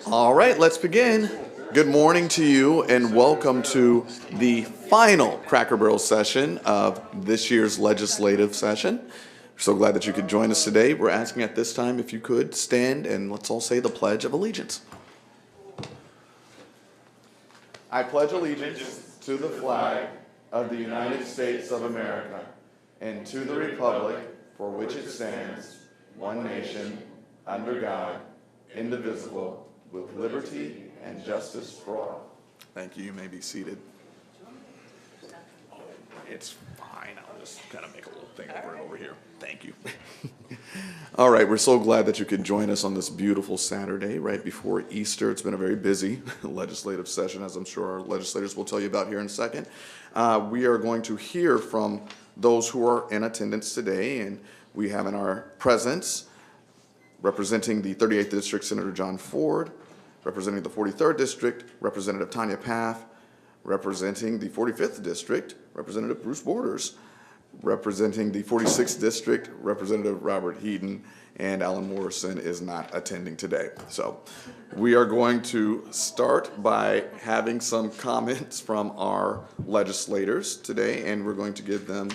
All right, let's begin. Good morning to you and welcome to the final Cracker Barrel session of this year's legislative session. We're so glad that you could join us today. We're asking at this time if you could stand and let's all say the Pledge of Allegiance. I pledge allegiance to the flag of the United States of America and to the republic for which it stands, one nation, under God, indivisible, with liberty and justice for all. Thank you. You may be seated. It's fine. I'll just kind of make a little thing over here. Thank you. All right. We're so glad that you could join us on this beautiful Saturday right before Easter. It's been a very busy legislative session, as I'm sure our legislators will tell you about here in a second. We are going to hear from those who are in attendance today, and we have in our presence representing the 38th District, Senator John Ford; representing the 43rd District, Representative Tanya Path; representing the 45th District, Representative Bruce Borders; representing the 46th District, Representative Robert Heaton; and Alan Morrison is not attending today. So we are going to start by having some comments from our legislators today, and we're going to give them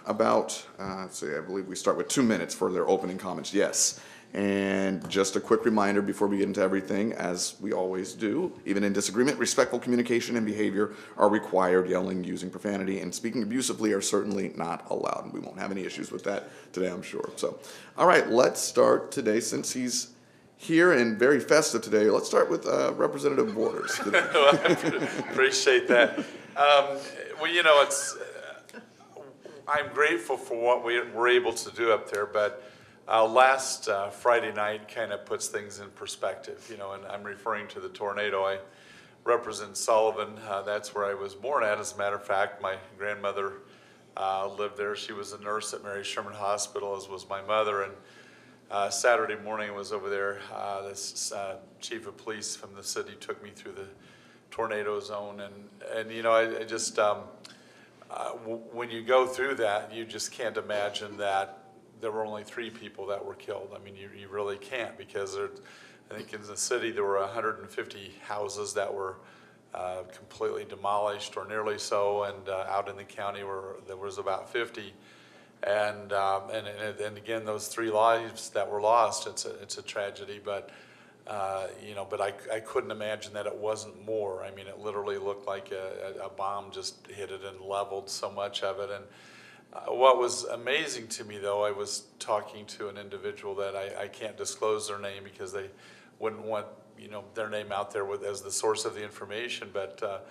about, let's see, I believe we start with 2 minutes for their opening comments. Yes. And just a quick reminder before we get into everything, as we always do, even in disagreement, respectful communication and behavior are required. Yelling, using profanity, and speaking abusively are certainly not allowed. And we won't have any issues with that today, I'm sure. So, all right, let's start today, since he's here and very festive today. Let's start with Representative Borders. Well, I appreciate that. Well, you know, I'm grateful for what we were able to do up there, but last Friday night kind of puts things in perspective, you know, and I'm referring to the tornado. I represent Sullivan. That's where I was born at. As a matter of fact, my grandmother lived there. She was a nurse at Mary Sherman Hospital, as was my mother. And Saturday morning I was over there. This chief of police from the city took me through the tornado zone. And you know, I just, when you go through that, you just can't imagine that there were only 3 people that were killed. I mean, you really can't, because I think in the city there were 150 houses that were completely demolished, or nearly so, and out in the county there was about 50. And again, those 3 lives that were lost, it's a tragedy, but you know, but I couldn't imagine that it wasn't more. I mean, it literally looked like a bomb just hit it and leveled so much of it. And what was amazing to me, though, I was talking to an individual that I can't disclose their name because they wouldn't want, you know, their name out there as the source of the information, but a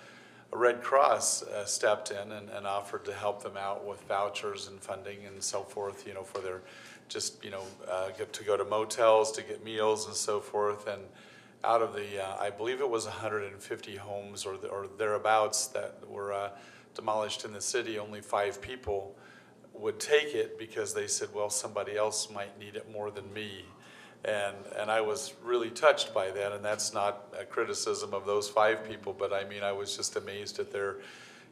Red Cross stepped in and offered to help them out with vouchers and funding and so forth, you know, for their just, you know, to go to motels, to get meals and so forth. And out of the, I believe it was 150 homes or thereabouts that were demolished in the city, only 5 people would take it because they said, well, somebody else might need it more than me. And I was really touched by that, and that's not a criticism of those 5 people, but I mean, I was just amazed at their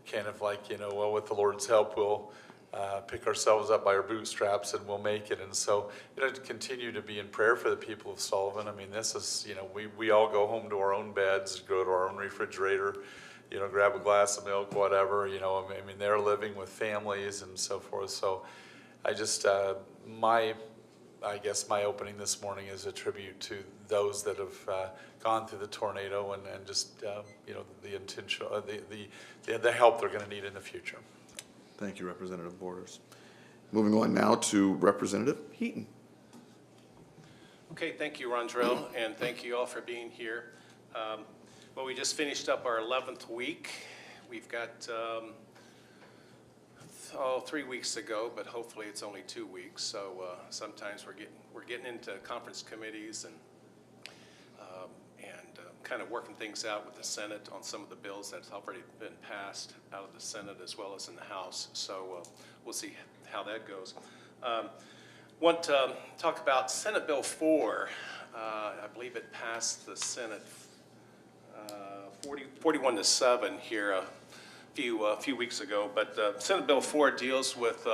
kind of like, you know, well, with the Lord's help, we'll pick ourselves up by our bootstraps and we'll make it. And so, you know, to continue to be in prayer for the people of Sullivan. I mean, this is, you know, we all go home to our own beds, go to our own refrigerator, you know, grab a glass of milk, whatever, you know, I mean, they're living with families and so forth. So I just, I guess my opening this morning is a tribute to those that have gone through the tornado and just, you know, the intention, the help they're going to need in the future. Thank you, Representative Borders. Moving on now to Representative Heaton. Okay, thank you, Rondrell, and thank you all for being here. Well, we just finished up our 11th week. We've got 3 weeks to go, but hopefully it's only 2 weeks. So sometimes we're getting into conference committees and kind of working things out with the Senate on some of the bills that's already been passed out of the Senate as well as in the House. So we'll see how that goes. Want to talk about Senate Bill 4. I believe it passed the Senate 41-7 here a few weeks ago. But Senate Bill 4 deals with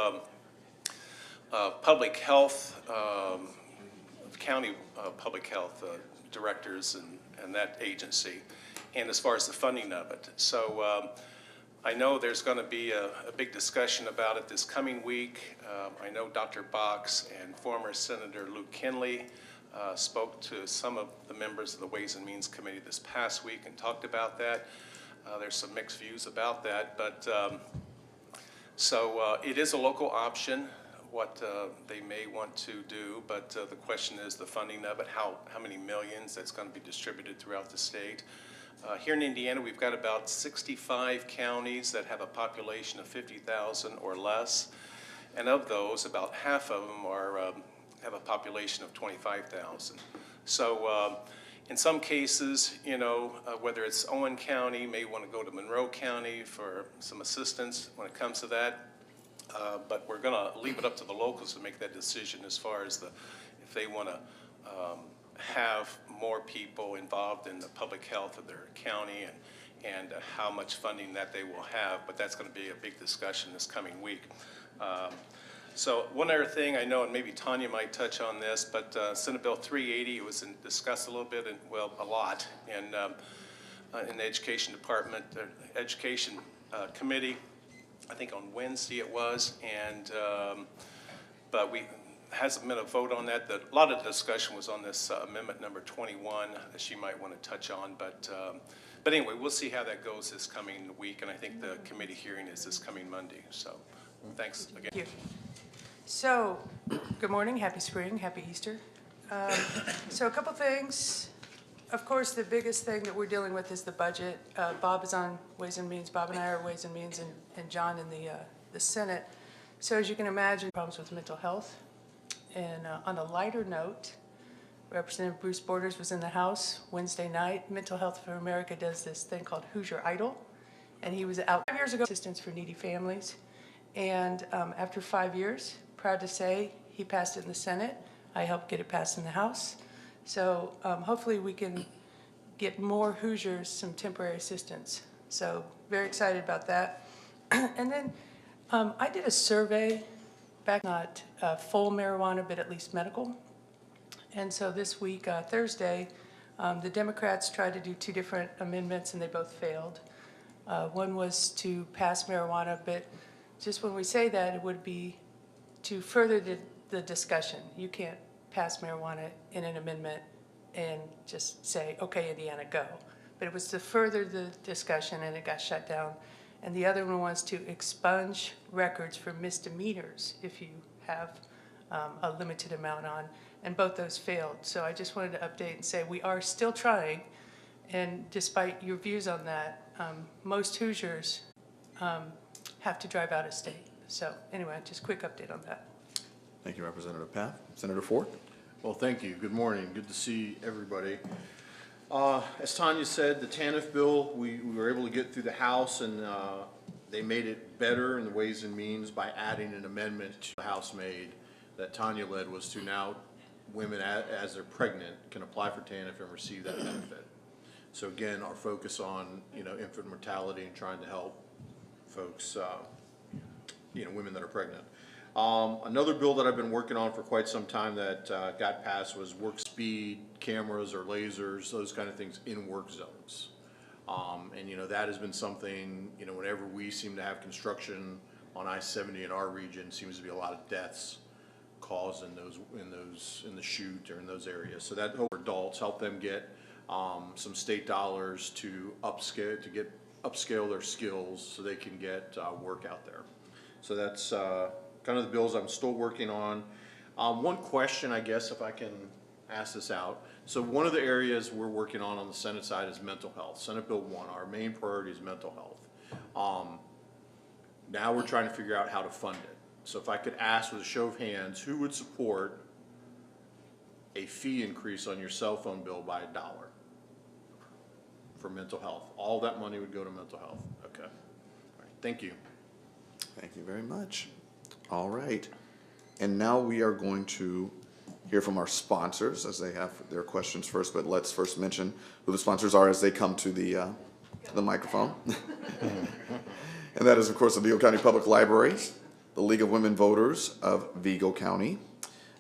public health county public health directors and that agency, and as far as the funding of it. So I know there's going to be a big discussion about it this coming week. I know Dr. Box and former Senator Luke Kinley spoke to some of the members of the Ways and Means Committee this past week and talked about that. There's some mixed views about that, but so it is a local option, what they may want to do, but the question is the funding of it, how many millions that's going to be distributed throughout the state. Here in Indiana, we've got about 65 counties that have a population of 50,000 or less, and of those, about half of them are have a population of 25,000. So in some cases, you know, whether it's Owen County, may want to go to Monroe County for some assistance when it comes to that. But we're going to leave it up to the locals to make that decision as far as if they want to have more people involved in the public health of their county and how much funding that they will have. But that's going to be a big discussion this coming week. So one other thing I know, and maybe Tanya might touch on this, but Senate Bill 380 was discussed a little bit, and well, a lot, in the Education Department, Education Committee. I think on Wednesday it was, and but hasn't been a vote on that. A lot of the discussion was on this amendment number 21 that she might want to touch on, but anyway, we'll see how that goes this coming week, and I think the committee hearing is this coming Monday. So, thanks again. Thank you. So, good morning, happy spring, happy Easter. So a couple things. Of course, the biggest thing that we're dealing with is the budget. Bob is on Ways and Means. Bob and I are Ways and Means, and John in the Senate. So as you can imagine, problems with mental health. And on a lighter note, Representative Bruce Borders was in the House Wednesday night. Mental Health for America does this thing called Who's Your Idol? And he was out 5 years ago, assistance for needy families. And after 5 years, proud to say, he passed it in the Senate. I helped get it passed in the House. So hopefully we can get more Hoosiers some temporary assistance. So very excited about that. And then I did a survey back, not full marijuana, but at least medical. And so this week, Thursday, the Democrats tried to do two different amendments and they both failed. One was to pass marijuana, but just when we say that, it would be to further the discussion. You can't pass marijuana in an amendment and just say, okay, Indiana, go. But it was to further the discussion, and it got shut down. And the other one was to expunge records for misdemeanors if you have a limited amount on, and both those failed. So I just wanted to update and say we are still trying, and despite your views on that, most Hoosiers have to drive out of state. So anyway, just quick update on that. Thank you, Representative Path. Senator Ford? Well, thank you. Good morning. Good to see everybody. As Tanya said, the TANF bill, we were able to get through the House, and they made it better in the Ways and Means by adding an amendment the House made that Tanya led, was to now women as they're pregnant can apply for TANF and receive that benefit. So again, our focus on infant mortality and trying to help folks, women that are pregnant. Another bill that I've been working on for quite some time that got passed was work speed cameras or lasers, those kind of things in work zones. And that has been something, whenever we seem to have construction on I-70 in our region, seems to be a lot of deaths caused in the chute or in those areas. So that helps adults, help them get some state dollars to upscale their skills so they can get work out there. So that's kind of the bills I'm still working on. One question, I guess, if I can ask this out. So one of the areas we're working on the Senate side is mental health. Senate Bill 1, our main priority is mental health. Now we're trying to figure out how to fund it. So if I could ask with a show of hands, who would support a fee increase on your cell phone bill by $1 for mental health? All that money would go to mental health. Okay. All right. Thank you. Thank you very much. All right. And now we are going to hear from our sponsors as they have their questions first, but let's first mention who the sponsors are as they come to the microphone. And that is, of course, the Vigo County Public Library, the League of Women Voters of Vigo County,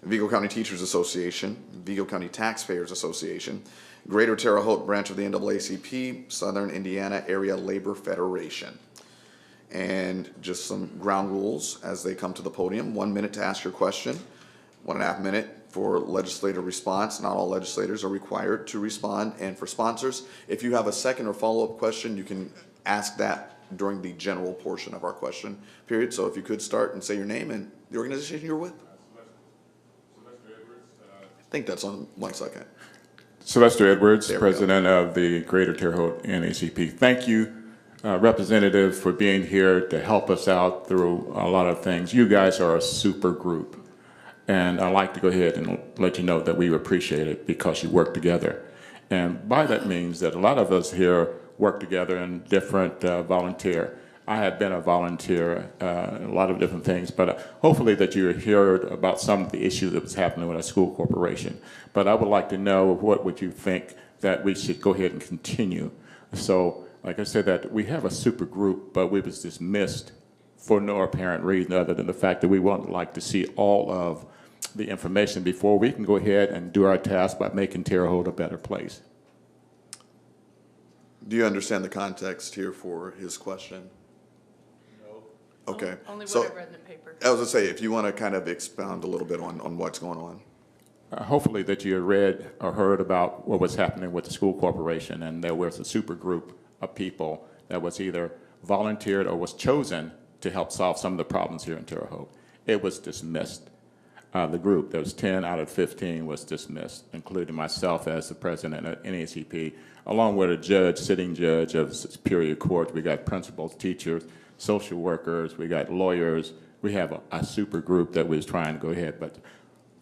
Vigo County Teachers Association, Vigo County Taxpayers Association, Greater Terre Haute branch of the NAACP, Southern Indiana Area Labor Federation. And just some ground rules as they come to the podium. 1 minute to ask your question, 1.5 minutes for legislator response. Not all legislators are required to respond. And for sponsors, if you have a second or follow-up question, you can ask that during the general portion of our question period. So if you could start and say your name and the organization you're with. I think that's on 1 second. Sylvester Edwards, There we go. President of the Greater Terre Haute NAACP. Thank you, Representative, for being here to help us out through a lot of things. You guys are a super group, and I'd like to go ahead and let you know that we appreciate it because you work together. And by that means that a lot of us here work together in different volunteer. I have been a volunteer in a lot of different things, but hopefully that you heard about some of the issues that was happening with our school corporation. But I would like to know what would you think that we should go ahead and continue. So, like I said, that we have a super group, but we was dismissed for no apparent reason other than the fact that we would like to see all of the information before we can go ahead and do our task by making Terre Haute a better place. Do you understand the context here for his question? Okay. Only So what I read in the paper. I was gonna say, if you want to kind of expound a little bit on what's going on. Hopefully that you read or heard about what was happening with the school corporation, and there was a super group of people that was either volunteered or was chosen to help solve some of the problems here in Terre Haute. It was dismissed. The group, there was 10 out of 15 was dismissed, including myself as the president of NAACP, along with a judge, sitting judge of Superior Court. We got principals, teachers, social workers, we got lawyers. We have a super group that was trying to go ahead. But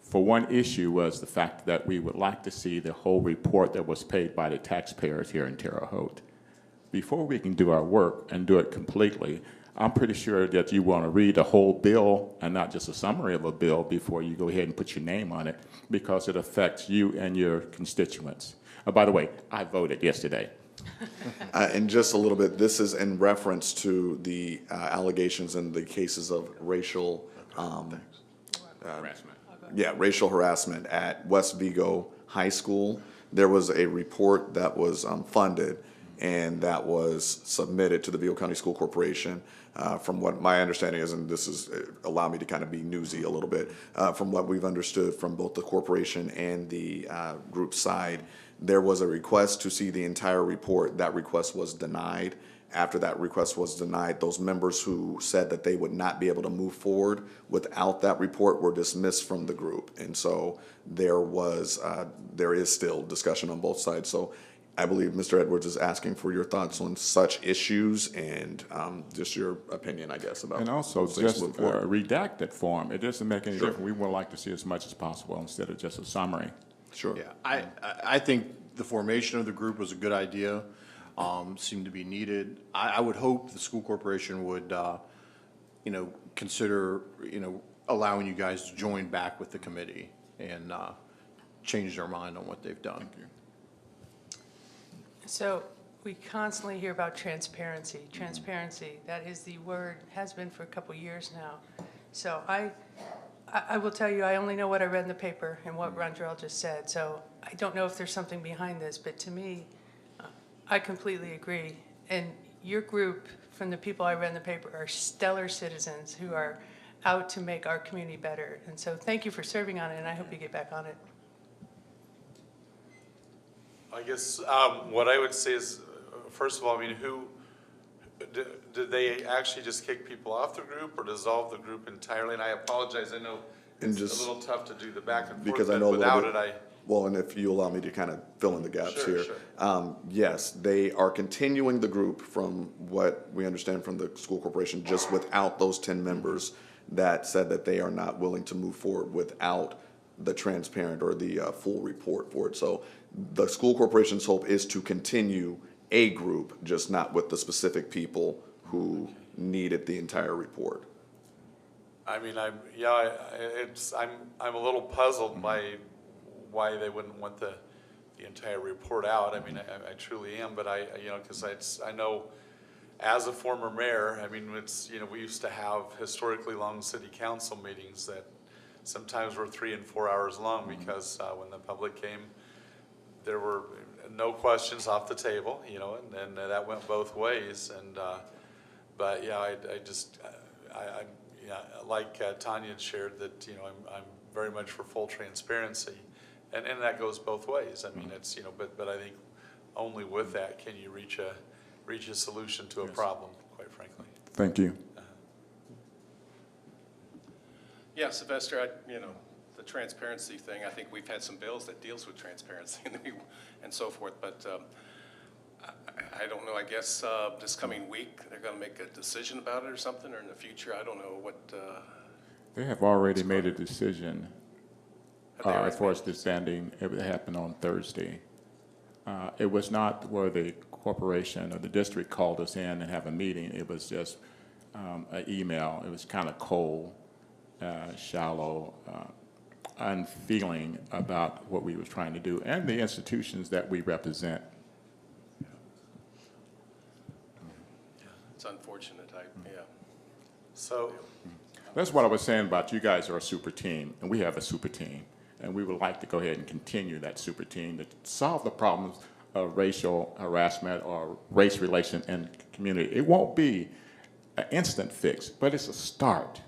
for one issue was the fact that we would like to see the whole report that was paid by the taxpayers here in Terre Haute. Before we can do our work and do it completely, I'm pretty sure that you want to read the whole bill and not just a summary of a bill before you go ahead and put your name on it, because it affects you and your constituents. By the way, I voted yesterday. And just a little bit, this is in reference to the allegations and the cases of racial, Harassment. racial harassment at West Vigo High School. There was a report that was funded and that was submitted to the Vigo County School Corporation. From what my understanding is, and this is allow me to kind of be newsy a little bit, from what we've understood from both the corporation and the group side, there was a request to see the entire report. That request was denied. After that request was denied, those members who said that they would not be able to move forward without that report were dismissed from the group. And so there is still discussion on both sides. So I believe Mr. Edwards is asking for your thoughts on such issues and just your opinion, I guess, about. And also those things just moving forward. a redacted form. It doesn't make any Sure. difference. We would like to see as much as possible instead of just a summary. Sure. Yeah, I think the formation of the group was a good idea, seemed to be needed. I would hope the school corporation would, consider, allowing you guys to join back with the committee and change their mind on what they've done. Thank you. So we constantly hear about transparency. Transparency, that is the word, has been for a couple years now. So I will tell you, I only know what I read in the paper and what Rondrell just said. So I don't know if there's something behind this, but to me, I completely agree. And your group, from the people I read in the paper, are stellar citizens who are out to make our community better. And so thank you for serving on it, and I hope you get back on it. I guess what I would say is, first of all, I mean, did they actually just kick people off the group or dissolve the group entirely? And I apologize, I know it's a little tough to do the back and forth, Because I but know a little without bit. it, Well, and if you allow me to kind of fill in the gaps Sure, here. sure. Yes, they are continuing the group from what we understand from the school corporation, just without those 10 members that said that they are not willing to move forward without the transparent or the full report for it. So the school corporation's hope is to continue a group, just not with the specific people who needed the entire report. I mean, I'm a little puzzled by why they wouldn't want the entire report out. I mean, I truly am, but because I know as a former mayor, I mean, we used to have historically long city council meetings that sometimes were 3 and 4 hours long because when the public came, there were no questions off the table, you know, and that went both ways. And but yeah, I yeah, like Tanya had shared that, you know, I'm very much for full transparency, and that goes both ways. I mean, it's, you know, but I think only with that can you reach a solution to a problem, quite frankly. Thank you. Yeah, Sylvester, you know, the transparency thing, I think we've had some bills that deals with transparency and so forth, but I don't know, I guess this coming week, they're going to make a decision about it or something, or in the future, I don't know what. They have already made a decision Have they already as far made as disbanding. It happened on Thursday. It was not where the corporation or the district called us in and have a meeting. It was just an email. It was kind of cold, shallow, unfeeling about what we were trying to do and the institutions that we represent. It's unfortunate, yeah. So, That's what I was saying about you guys are a super team, and we have a super team. And we would like to go ahead and continue that super team to solve the problems of racial harassment or race relation in the community. It won't be an instant fix, but it's a start.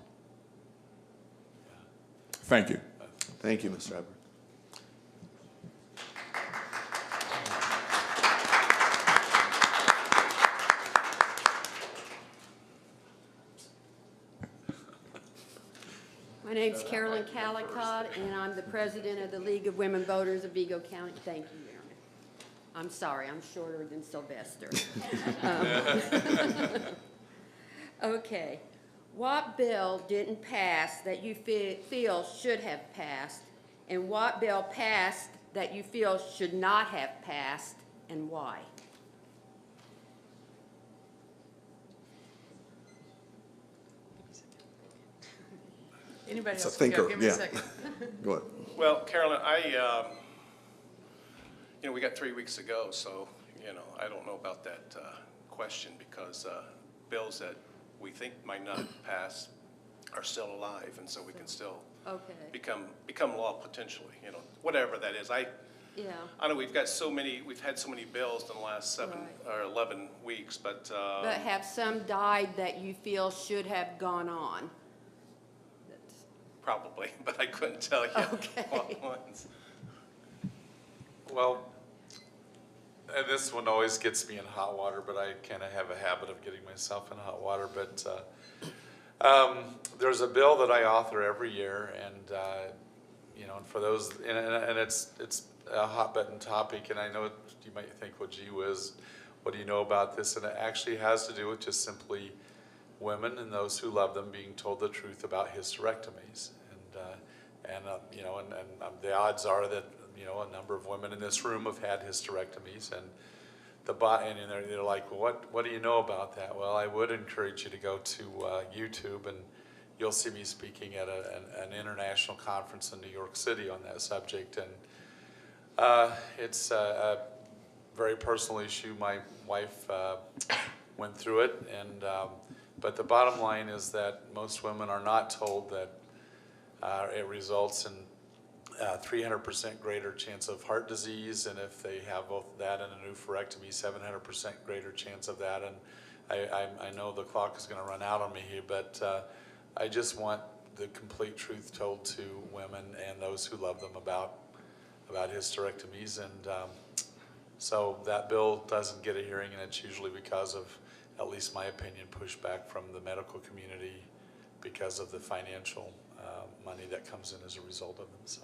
Thank you. Thank you, Mr. Eber. My name's Carolyn Calicott, and I'm the president of the League of Women Voters of Vigo County. Thank you, Aaron. I'm sorry, I'm shorter than Sylvester. Okay. What bill didn't pass that you feel should have passed, and what bill passed that you feel should not have passed, and why? Anybody It's a else? can go. thinker, Give me a yeah. second. Go ahead. Well, Carolyn, you know, we got 3 weeks to go, so, you know, I don't know about that question because bills that we think might not pass are still alive, and so we can still Okay. become law potentially, you know, whatever that is. Yeah. I know we've had so many bills in the last 7 or 11 weeks, but But have some died that you feel should have gone on? That's- probably, but I couldn't tell you Okay. what ones. well, and this one always gets me in hot water, but I kind of have a habit of getting myself in hot water. But there's a bill that I author every year, and you know, and for those, and it's a hot button topic, and I know you might think, well, gee whiz, what do you know about this? And it actually has to do with just simply women and those who love them being told the truth about hysterectomies, and you know, and the odds are that, you know, a number of women in this room have had hysterectomies, and they're like, well, what do you know about that? Well, I would encourage you to go to YouTube, and you'll see me speaking at an international conference in New York City on that subject, and it's a very personal issue. My wife went through it, and but the bottom line is that most women are not told that it results in 300% greater chance of heart disease, and if they have both that and a oophorectomy, 700% greater chance of that. And I know the clock is going to run out on me here, but I just want the complete truth told to women and those who love them about hysterectomies. And so that bill doesn't get a hearing, and it's usually because of, at least my opinion, pushback from the medical community because of the financial money that comes in as a result of them.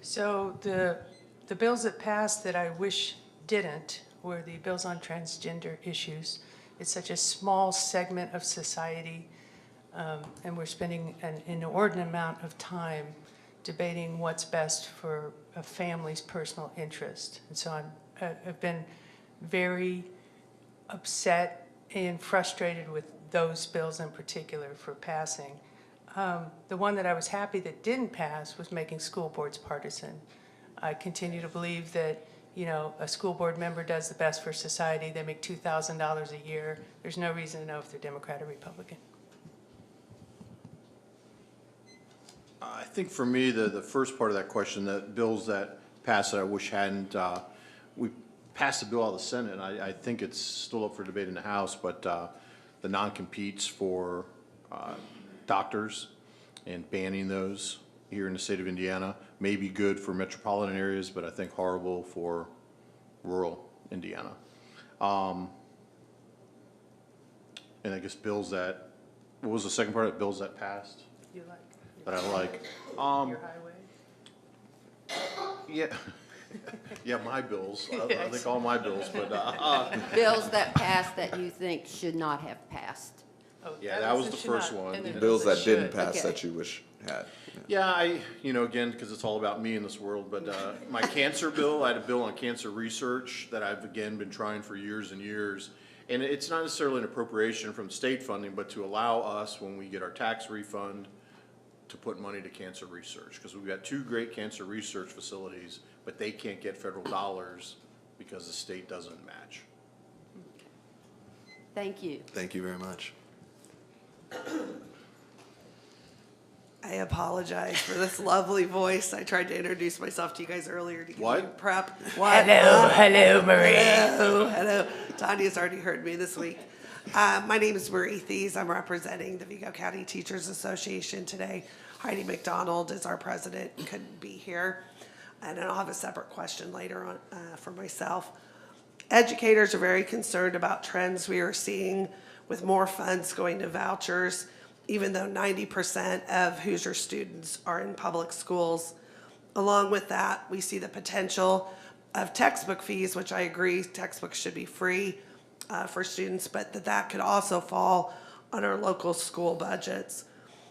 So the bills that passed that I wish didn't were the bills on transgender issues. It's such a small segment of society, and we're spending an inordinate amount of time debating what's best for a family's personal interest. And so I've been very upset and frustrated with those bills in particular for passing. The one that I was happy that didn't pass was making school boards partisan. I continue to believe that, you know, a school board member does the best for society. They make $2,000 a year. There's no reason to know if they're Democrat or Republican. I think for me, the first part of that question, the bills that passed that I wish hadn't, we passed the bill out of the Senate, and I think it's still up for debate in the House, but the non-competes for doctors and banning those here in the state of Indiana may be good for metropolitan areas, but I think horrible for rural Indiana. And I guess bills that, what was the second part of it? Bills that passed You like that I like? your highway? Yeah, yeah, my bills. I think all my bills, but Bills that passed that you think should not have passed. Oh, Yeah, that was the the should first not, one. and then Bills that didn't should. pass Okay. that you wish had. yeah, again, because it's all about me in this world. But my cancer bill, I had a bill on cancer research that I've again been trying for years and years. And it's not necessarily an appropriation from state funding, but to allow us, when we get our tax refund, to put money to cancer research. Because we've got 2 great cancer research facilities, but they can't get federal dollars because the state doesn't match. Thank you. Thank you very much. I apologize for this lovely voice. I tried to introduce myself to you guys earlier to give What? you prep. What? Hello, Marie. Hello. Tanya's already heard me this week. My name is Marie Thies. I'm representing the Vigo County Teachers Association today. Heidi McDonald is our president, couldn't be here. And then I'll have a separate question later on for myself. Educators are very concerned about trends we are seeing with more funds going to vouchers, even though 90% of Hoosier students are in public schools. Along with that, we see the potential of textbook fees, which I agree, textbooks should be free for students, but that could also fall on our local school budgets.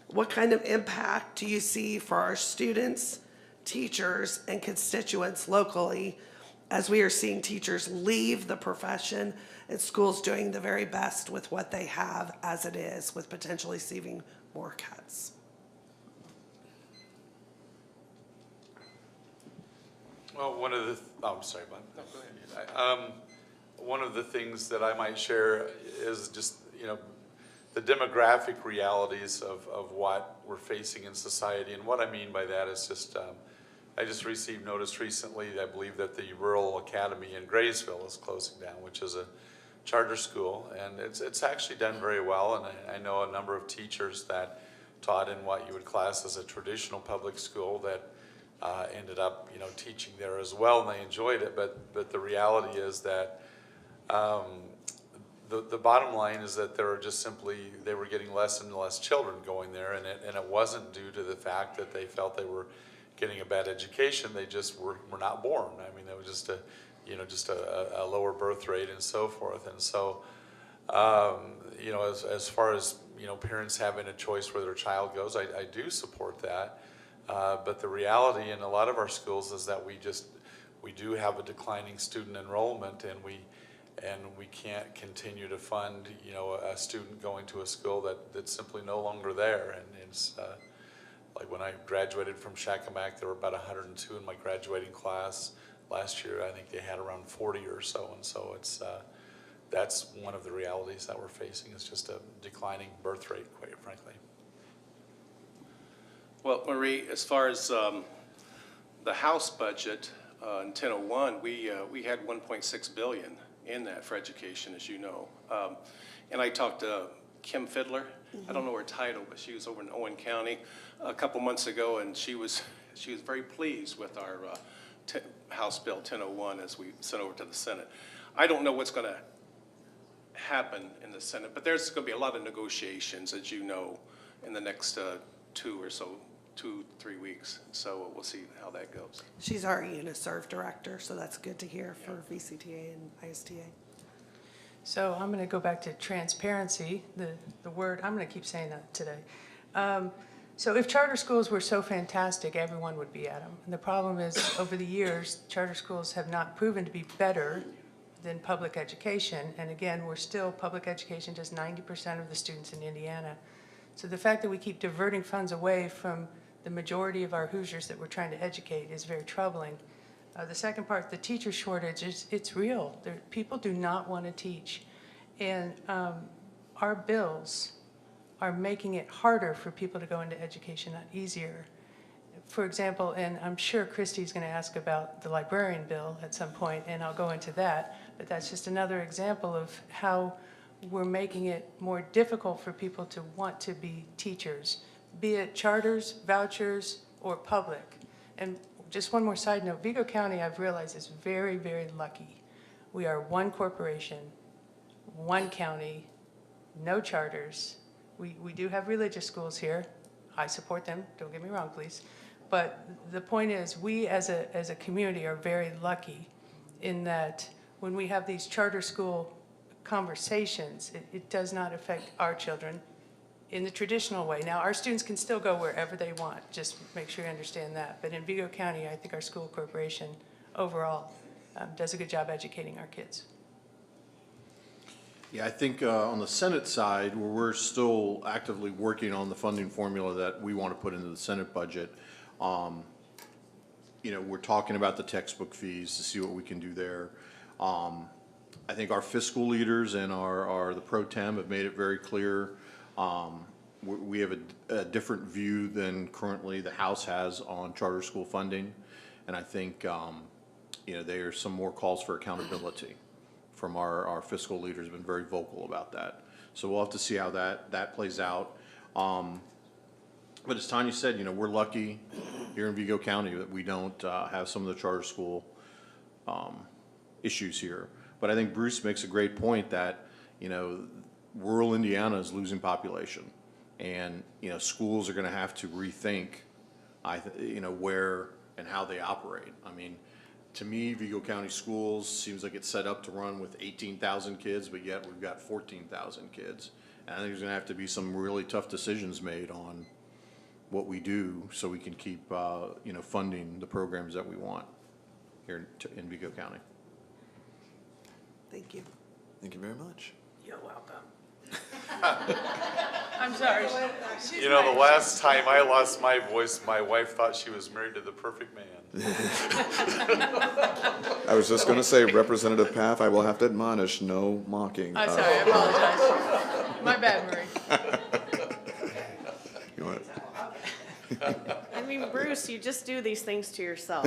What kind of impact do you see for our students, teachers, and constituents locally as we are seeing teachers leave the profession and schools doing the very best with what they have as it is, with potentially receiving more cuts? Well, I'm sorry, Bob. No, go ahead. One of the things that I might share is just, the demographic realities of what we're facing in society. And what I mean by that is just, I just received notice recently, I believe, that the Rural Academy in Graysville is closing down, which is a charter school, and it's actually done very well. And I know a number of teachers that taught in what you would class as a traditional public school that ended up, teaching there as well, and they enjoyed it. But the reality is that the bottom line is that there are just simply, they were getting less and less children going there, and it wasn't due to the fact that they felt they were getting a bad education. They just were not born. I mean, it was just a lower birth rate and so forth. And so, as far as, parents having a choice where their child goes, I do support that. But the reality in a lot of our schools is that we do have a declining student enrollment, and we can't continue to fund, a student going to a school that's simply no longer there. And it's, like when I graduated from Shakamak, there were about 102 in my graduating class. Last year, I think they had around 40 or so, and so that's one of the realities that we're facing, is just a declining birth rate, quite frankly. Well, Marie, as far as the House budget in 1001, we had 1.6 billion in that for education, as you know. And I talked to Kim Fiddler. I don't know her title, but she was over in Owen County a couple months ago, and she was very pleased with our House Bill 1001 as we sent over to the Senate. I don't know what's going to happen in the Senate, but there's going to be a lot of negotiations, as you know, in the next 2-3 weeks. So we'll see how that goes. She's our UNISERV director, so that's good to hear for VCTA and ISTA. So I'm going to go back to transparency, the word, I'm going to keep saying that today. So if charter schools were so fantastic, everyone would be at them. And the problem is, over the years, charter schools have not proven to be better than public education. And again, public education does 90% of the students in Indiana. So the fact that we keep diverting funds away from the majority of our Hoosiers that we're trying to educate is very troubling. The second part, the teacher shortage, it's real. People do not want to teach. And our bills are making it harder for people to go into education, not easier. for example, and I'm sure Christy's going to ask about the librarian bill at some point, and I'll go into that, but that's just another example of how we're making it more difficult for people to want to be teachers, be it charters, vouchers, or public. And just one more side note, Vigo County, I've realized, is very, very lucky. We are one corporation, one county, no charters. We do have religious schools here. I support them, don't get me wrong, please. But the point is, we as a community are very lucky in that when we have these charter school conversations, it does not affect our children in the traditional way. Now, our students can still go wherever they want, just make sure you understand that. But in Vigo County, I think our school corporation overall does a good job educating our kids. Yeah, I think on the Senate side, where we're still actively working on the funding formula that we want to put into the Senate budget, you know, we're talking about the textbook fees to see what we can do there. I think our fiscal leaders and the pro tem have made it very clear. We have a different view than currently the House has on charter school funding. And I think, you know, there are some more calls for accountability from our fiscal leaders, have been very vocal about that. So we'll have to see how that plays out. But as Tanya said, you know, we're lucky here in Vigo County that we don't have some of the charter school issues here. But I think Bruce makes a great point that, you know, rural Indiana is losing population. And, you know, schools are going to have to rethink, you know, where and how they operate. I mean, to me, Vigo County Schools seems like it's set up to run with 18,000 kids, but yet we've got 14,000 kids. And I think there's going to have to be some really tough decisions made on what we do so we can keep, you know, funding the programs that we want here in Vigo County. Thank you. Thank you very much. You're welcome. I'm sorry. You know, the last time I lost my voice, my wife thought she was married to the perfect man. I was just going to say, Representative Paff, I will have to admonish, no mocking. I'm sorry, I apologize. My bad, Marie. You want- I mean, Bruce, you just do these things to yourself.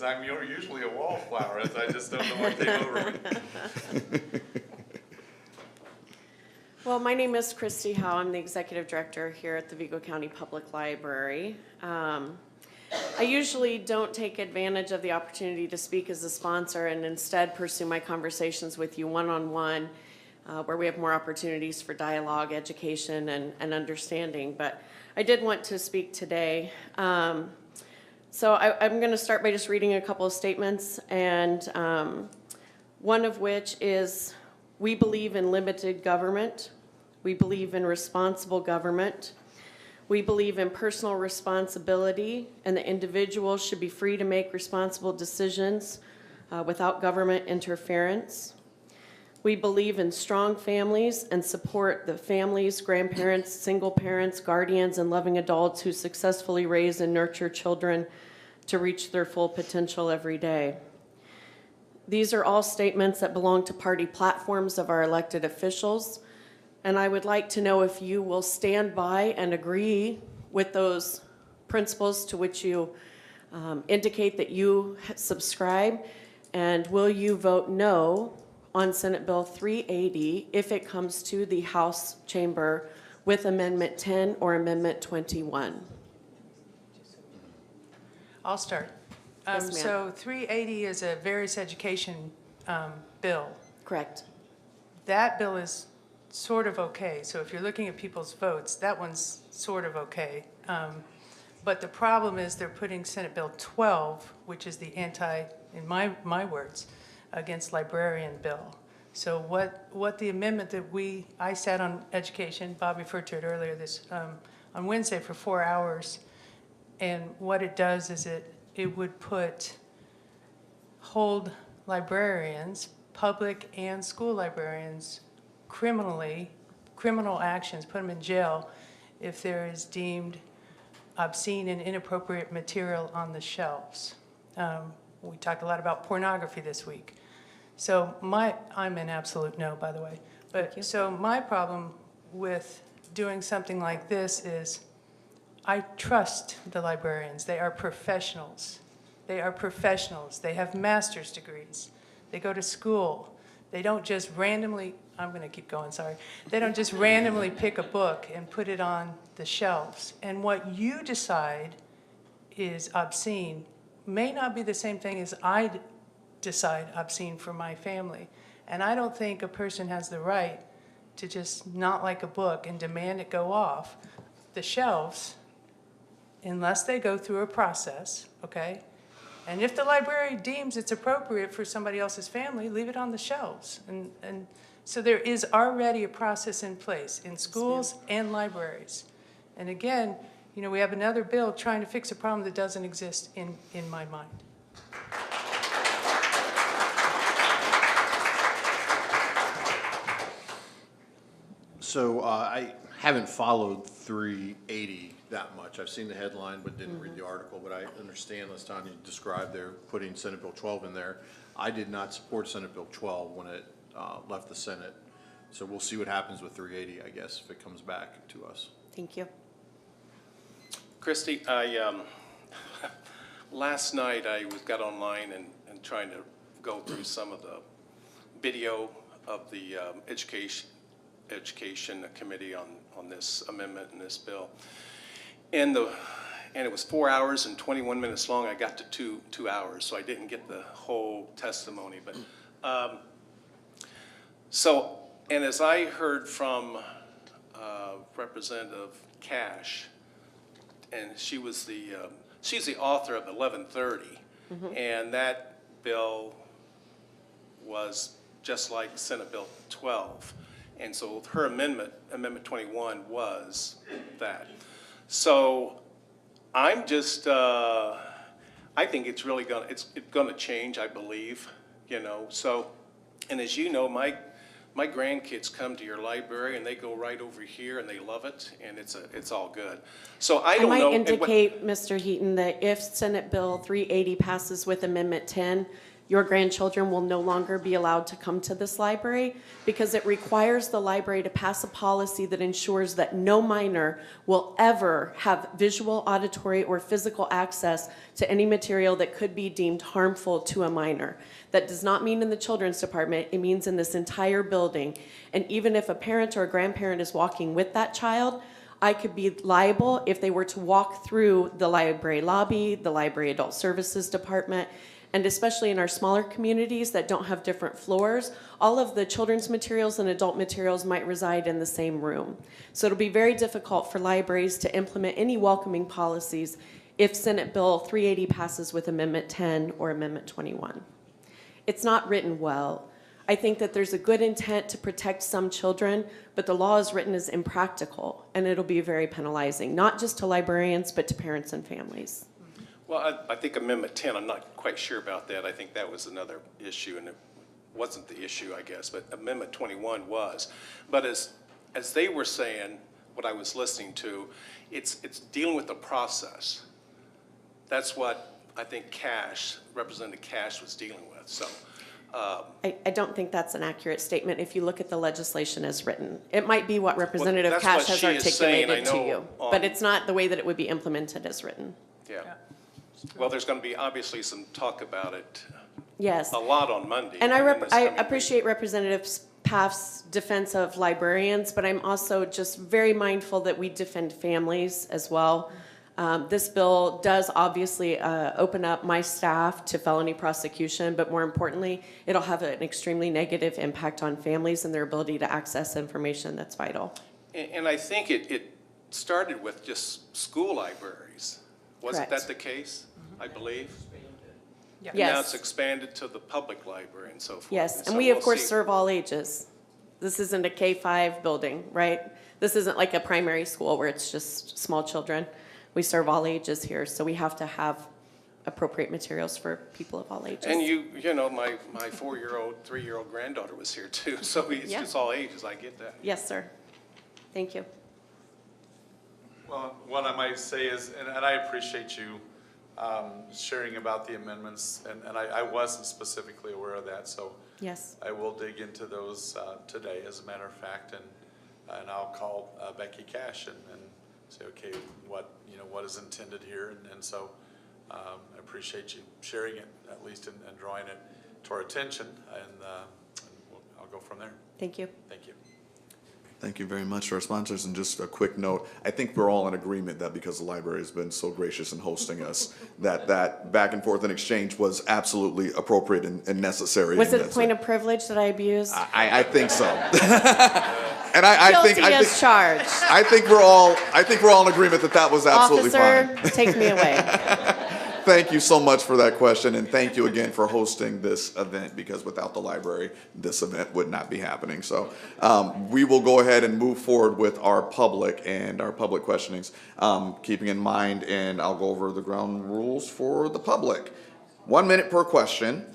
I'm usually a wallflower, I just don't know what came over me. Well, my name is Christy Howe. I'm the executive director here at the Vigo County Public Library. I usually don't take advantage of the opportunity to speak as a sponsor and instead pursue my conversations with you one-on-one, where we have more opportunities for dialogue, education, and understanding. But I did want to speak today. So I'm going to start by just reading a couple of statements, and one of which is, we believe in limited government. We believe in responsible government. We believe in personal responsibility, and the individual should be free to make responsible decisions without government interference. We believe in strong families and support the families, grandparents, single parents, guardians, and loving adults who successfully raise and nurture children to reach their full potential every day. These are all statements that belong to party platforms of our elected officials, and I would like to know if you will stand by and agree with those principles to which you indicate that you subscribe, and will you vote no on Senate Bill 380 if it comes to the House chamber with Amendment 10 or Amendment 21? I'll start. Yes, ma'am. So 380 is a various education bill. Correct. That bill is sort of okay. So if you're looking at people's votes, that one's sort of okay. But the problem is they're putting Senate Bill 12, which is the in my words, against librarian bill. So what the amendment that I sat on education, Bob referred to it earlier on Wednesday for 4 hours, and what it does is it would hold librarians, public and school librarians, criminal actions, put them in jail if there is deemed obscene and inappropriate material on the shelves. We talked a lot about pornography this week. So I'm an absolute no, by the way. But so my problem with doing something like this is I trust the librarians. They are professionals. They are professionals. They have master's degrees. They go to school. They don't just randomly, I'm going to keep going, sorry. They don't just randomly pick a book and put it on the shelves. And what you decide is obscene may not be the same thing as I decide obscene for my family. And I don't think a person has the right to just not like a book and demand it go off the shelves unless they go through a process, okay? And if the library deems it's appropriate for somebody else's family, leave it on the shelves. And so there is already a process in place in schools and libraries. And again, you know, we have another bill trying to fix a problem that doesn't exist in my mind. So I haven't followed 380 that much. I've seen the headline but didn't read the article, but I understand, as Tanya described, they're putting Senate Bill 12 in there. I did not support Senate Bill 12 when it left the Senate. So we'll see what happens with 380, I guess, if it comes back to us. Thank you. Christy, last night I got online and trying to go through some of the video of the education committee on this amendment and this bill. And it was 4 hours and 21 minutes long. I got to 2 hours, so I didn't get the whole testimony. But and as I heard from Representative Cash, and she's the author of 1130, and that bill was just like Senate Bill 12. And so her amendment 21, was that. So I'm just, I think it's really it's gonna change, I believe, you know. So, and as you know, my grandkids come to your library and they go right over here and they love it, and it's all good. So I don't know. I might indicate, Mr. Heaton, that if Senate Bill 380 passes with Amendment 10, your grandchildren will no longer be allowed to come to this library because it requires the library to pass a policy that ensures that no minor will ever have visual, auditory, or physical access to any material that could be deemed harmful to a minor. That does not mean in the children's department, it means in this entire building. And even if a parent or a grandparent is walking with that child, I could be liable if they were to walk through the library lobby, the library adult services department, and especially in our smaller communities that don't have different floors, all of the children's materials and adult materials might reside in the same room. So it'll be very difficult for libraries to implement any welcoming policies if Senate Bill 380 passes with Amendment 10 or Amendment 21. It's not written well. I think that there's a good intent to protect some children, but the law is written as impractical, and it'll be very penalizing, not just to librarians, but to parents and families. Well, I think Amendment 10, I'm not quite sure about that. I think that was another issue, and it wasn't the issue, I guess, but Amendment 21 was. But as they were saying, what I was listening to, it's dealing with the process. That's what I think Representative Cash was dealing with. So I don't think that's an accurate statement if you look at the legislation as written. It might be what Representative Cash has articulated to you, but it's not the way that it would be implemented as written. Yeah. Well, there's going to be obviously some talk about it. Yes. A lot on Monday. And I appreciate Representative Paff's defense of librarians, but I'm also just very mindful that we defend families as well. This bill does obviously open up my staff to felony prosecution, but more importantly, it'll have an extremely negative impact on families and their ability to access information that's vital. And I think it started with just school libraries. Wasn't Correct. that the case, I believe? Yeah. And Yes. now it's expanded to the public library and so forth. Yes, so and we we'll of course see. serve all ages. This isn't a K-5 building, right? This isn't like a primary school where it's just small children. We serve all ages here, so we have to have appropriate materials for people of all ages. And you know, my 4-year-old, 3-year-old granddaughter was here too, so it's Yeah. just all ages, I get that. Yes, sir. Thank you. Well, what I might say is, and I appreciate you sharing about the amendments, and I wasn't specifically aware of that, so Yes. I will dig into those today, as a matter of fact, and I'll call Becky Cash and say, okay, what is intended here, and so I appreciate you sharing it, at least, and drawing it to our attention, and I'll go from there. Thank you. Thank you. Thank you very much to our sponsors. And just a quick note, I think we're all in agreement that because the library has been so gracious in hosting us, that back and forth and exchange was absolutely appropriate and necessary. Was and it a that's point of privilege that I abused? I think so. And I Guilty as charged. I think we're all in agreement that was absolutely Officer, fine. take me away. Thank you so much for that question, and thank you again for hosting this event, because without the library, this event would not be happening. So we will go ahead and move forward with our public questionings, keeping in mind, and I'll go over the ground rules for the public. 1 minute per question.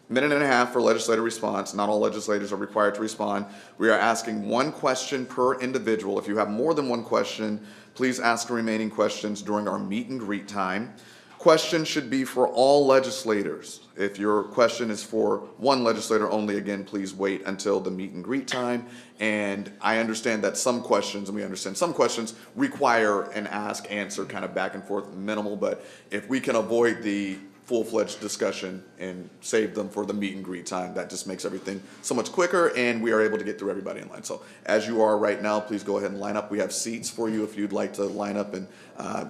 Minute and a half for legislative response. Not all legislators are required to respond. We are asking one question per individual. If you have more than one question, please ask the remaining questions during our meet and greet time. Questions should be for all legislators. If your question is for one legislator only, again, please wait until the meet and greet time. And I understand that some questions, and we understand some questions, require an ask, answer, kind of back and forth, minimal. But if we can avoid the full-fledged discussion and save them for the meet and greet time, that just makes everything so much quicker, and we are able to get through everybody in line. So as you are right now, please go ahead and line up. We have seats for you if you'd like to line up and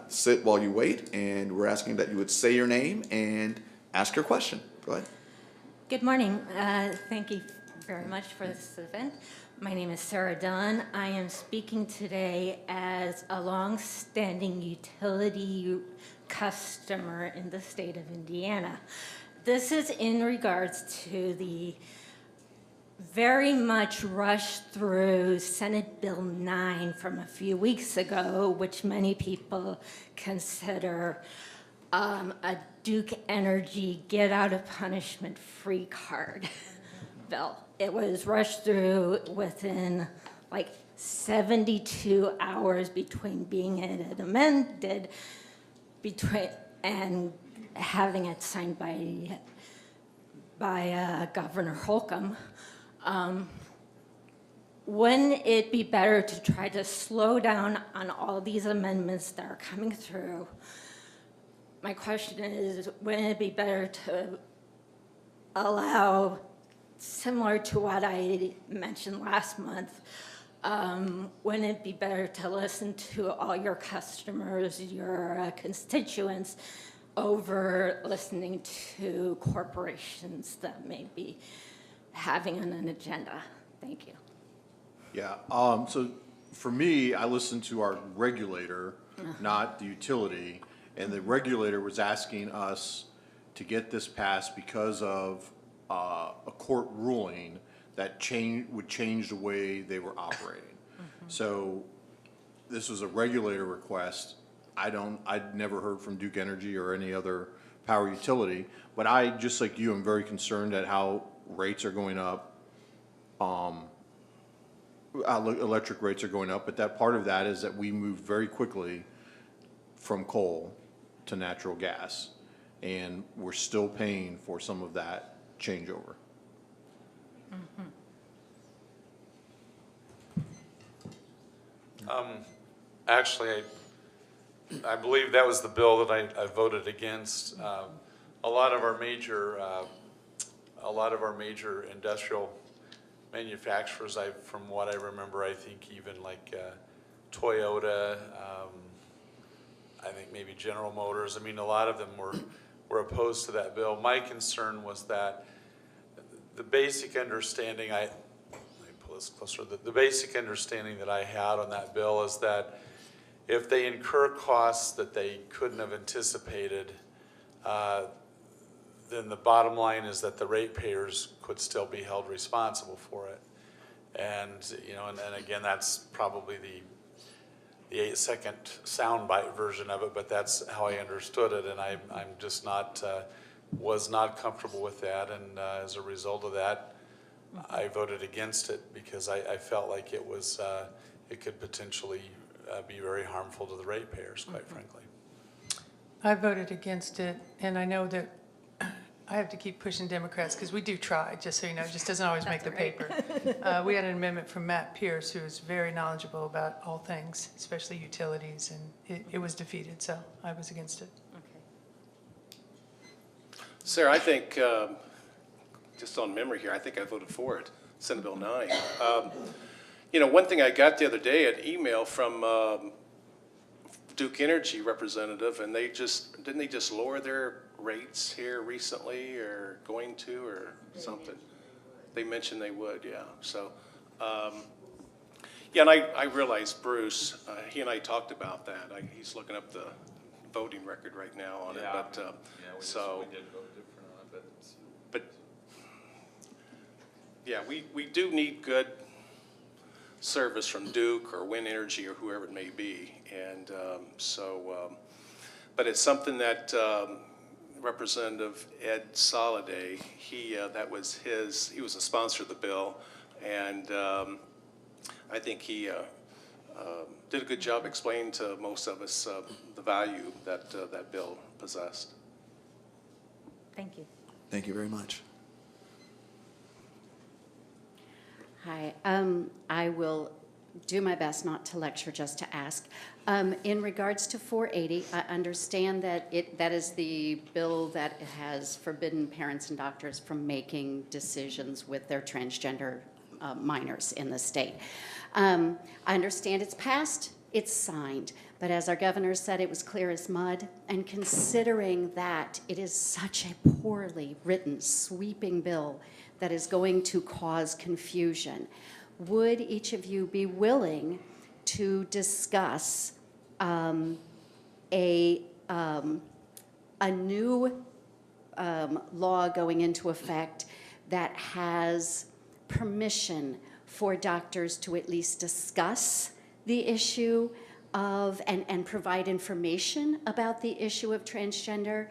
sit while you wait, and we're asking that you would say your name and ask your question. Go ahead. Good morning. Thank you very much for this event. My name is Sarah Dunn. I am speaking today as a long-standing utility customer in the state of Indiana. This is in regards to the very much rushed through Senate Bill 9 from a few weeks ago, which many people consider a Duke Energy get out of punishment free card bill. It was rushed through within like 72 hours between being amended and having it signed by Governor Holcomb. Wouldn't it be better to try to slow down on all these amendments that are coming through? My question is, wouldn't it be better to allow, similar to what I mentioned last month, wouldn't it be better to listen to all your customers, your constituents, over listening to corporations that may be having an agenda? Thank you. Yeah, so for me, I listened to our regulator, not the utility, and the regulator was asking us to get this passed because of a court ruling that would change the way they were operating. So this was a regulator request. I'd never heard from Duke Energy or any other power utility, but I, just like you, am very concerned at how rates are going up. Electric rates are going up, but that part of that is that we moved very quickly from coal to natural gas, and we're still paying for some of that changeover. Actually, I believe that was the bill that I voted against. A lot of our major industrial manufacturers, from what I remember, I think even like Toyota, I think maybe General Motors. I mean, a lot of them were opposed to that bill. My concern was that the basic understanding let me pull this closer. The basic understanding that I had on that bill is that if they incur costs that they couldn't have anticipated, then the bottom line is that the ratepayers could still be held responsible for it. And and again, that's probably the 8-second soundbite version of it, but that's how I understood it, and I'm just was not comfortable with that, and as a result of that, I voted against it because I felt like it could potentially be very harmful to the ratepayers, quite frankly. I voted against it, and I know that I have to keep pushing Democrats because we do try, just so you know, it just doesn't always make the paper. We had an amendment from Matt Pierce, who is very knowledgeable about all things, especially utilities, and it was defeated, so I was against it. Sarah, I think, just on memory here, I think I voted for it, Senate Bill 9. You know, one thing I got the other day, an email from Duke Energy representative, and didn't they just lower their rates here recently, or going to, or something? They mentioned they would, yeah. So, yeah, and I realized Bruce, he and I talked about that. He's looking up the voting record right now on it, but, so. We did vote different on it, But, yeah, we do need good service from Duke or Wind Energy or whoever it may be. And but it's something that Representative Ed Soliday, he was a sponsor of the bill, and I think he did a good job explaining to most of us the value that that bill possessed. Thank you. Thank you very much. Hi, I will do my best not to lecture, just to ask. In regards to 480, I understand that that is the bill that has forbidden parents and doctors from making decisions with their transgender minors in the state. I understand it's passed, it's signed, but as our governor said, it was clear as mud. And considering that it is such a poorly written, sweeping bill that is going to cause confusion, would each of you be willing to discuss a new law going into effect that has permission for doctors to at least discuss the issue of and provide information about the issue of transgender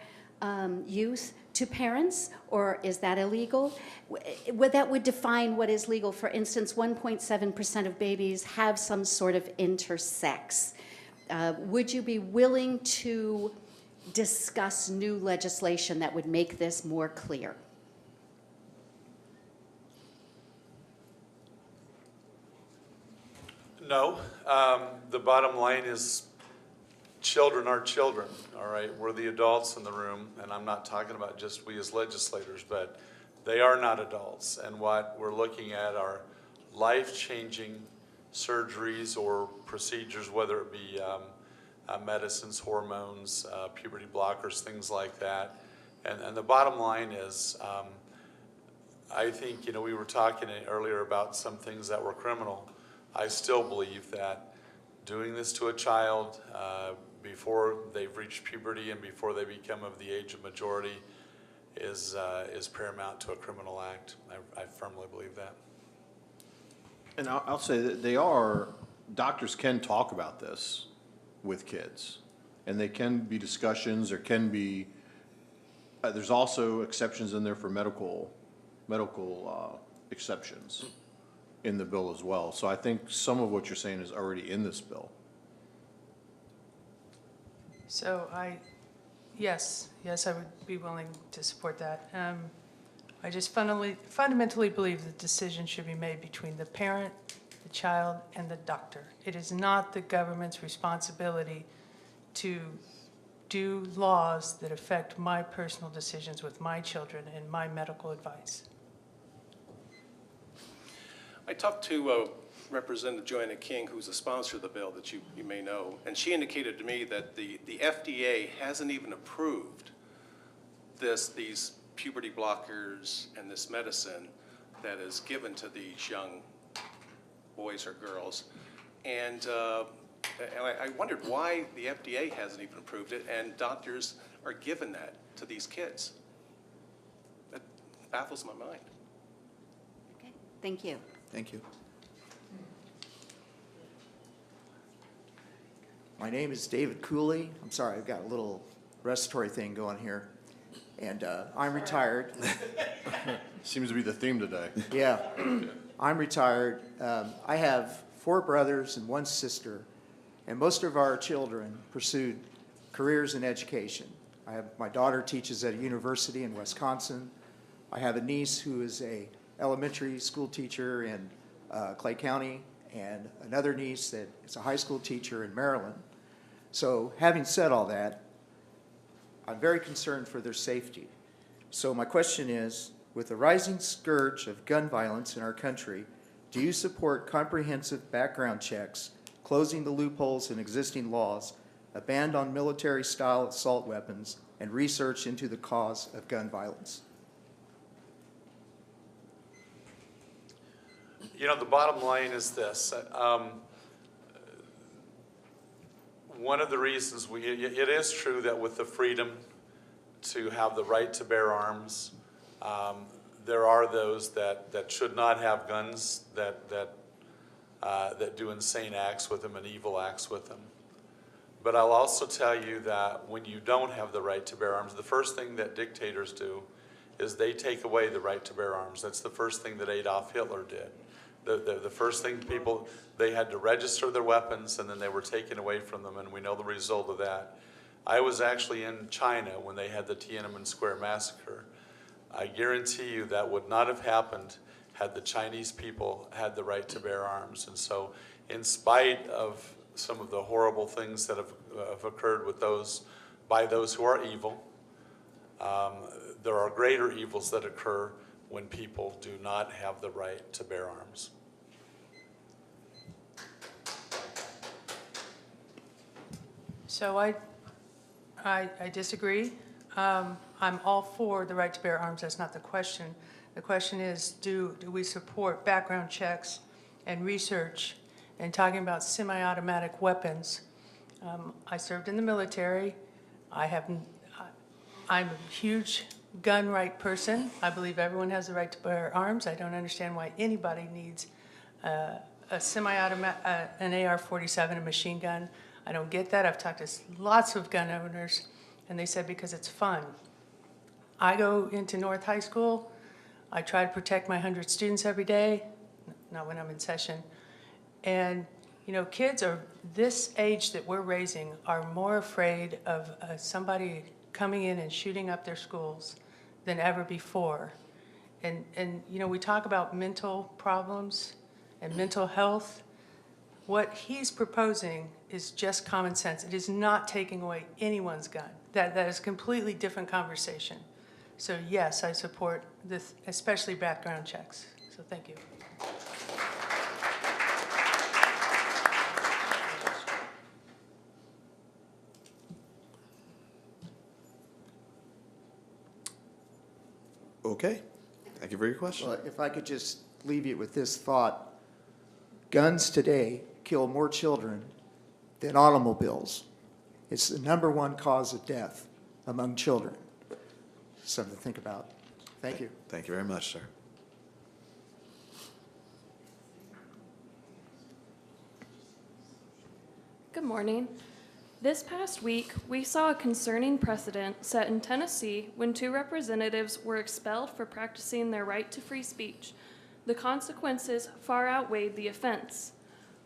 youth to parents, or is that illegal? That would define what is legal. For instance, 1.7% of babies have some sort of intersex. Would you be willing to discuss new legislation that would make this more clear? No. The bottom line is children are children, all right? We're the adults in the room, and I'm not talking about just we as legislators, but they are not adults. And what we're looking at are life-changing surgeries or procedures, whether it be medicines, hormones, puberty blockers, things like that. And the bottom line is, I think, we were talking earlier about some things that were criminal. I still believe that doing this to a child before they've reached puberty and before they become of the age of majority is paramount to a criminal act. I firmly believe that. And I'll say that doctors can talk about this with kids, and they can be discussions, or can be, there's also exceptions in there for medical exceptions in the bill as well. So I think some of what you're saying is already in this bill. So yes, I would be willing to support that. I just fundamentally believe the decision should be made between the parent, the child, and the doctor. It is not the government's responsibility to do laws that affect my personal decisions with my children and my medical advice. I talked to Representative Joanna King, who's a sponsor of the bill that you may know, and she indicated to me that the FDA hasn't even approved these puberty blockers and this medicine that is given to these young boys or girls. And I wondered why the FDA hasn't even approved it, and doctors are giving that to these kids. That baffles my mind. Okay, thank you. Thank you. My name is David Cooley. I'm sorry, I've got a little respiratory thing going here. And I'm retired. Seems to be the theme today. Yeah, I'm retired. I have 4 brothers and 1 sister, and most of our children pursued careers in education. My daughter teaches at a university in Wisconsin. I have a niece who is a elementary school teacher in Clay County, and another niece that is a high school teacher in Maryland. So having said all that, I'm very concerned for their safety. So my question is, with the rising scourge of gun violence in our country, do you support comprehensive background checks, closing the loopholes in existing laws, a ban on military-style assault weapons, and research into the cause of gun violence? You know, the bottom line is this. One of the reasons it is true that with the freedom to have the right to bear arms, there are those that should not have guns, that do insane acts with them and evil acts with them. But I'll also tell you that when you don't have the right to bear arms, the first thing that dictators do is they take away the right to bear arms. That's the first thing that Adolf Hitler did. The first thing they had to register their weapons, and then they were taken away from them, and we know the result of that. I was actually in China when they had the Tiananmen Square massacre. I guarantee you that would not have happened had the Chinese people had the right to bear arms. And so, in spite of some of the horrible things that have occurred with by those who are evil, there are greater evils that occur when people do not have the right to bear arms. So I disagree. I'm all for the right to bear arms. That's not the question. The question is, do we support background checks and research and talking about semi-automatic weapons? I served in the military. I'm a huge gun right person. I believe everyone has the right to bear arms. I don't understand why anybody needs a semi-automatic, an AR-47, a machine gun. I don't get that. I've talked to lots of gun owners, and they said because it's fun. I go into North High School. I try to protect my 100 students every day, not when I'm in session. And, you know, kids are this age that we're raising are more afraid of somebody coming in and shooting up their schools than ever before. And you know, we talk about mental problems and mental health. What he's proposing is just common sense. It is not taking away anyone's gun. That is a completely different conversation. So yes, I support this, especially background checks. So thank you. Okay, thank you for your question. Well, if I could just leave you with this thought. Guns today kill more children than automobiles. It's the #1 cause of death among children. Something to think about. Thank you. Thank you very much, sir. Good morning. This past week, we saw a concerning precedent set in Tennessee when 2 representatives were expelled for practicing their right to free speech. The consequences far outweighed the offense.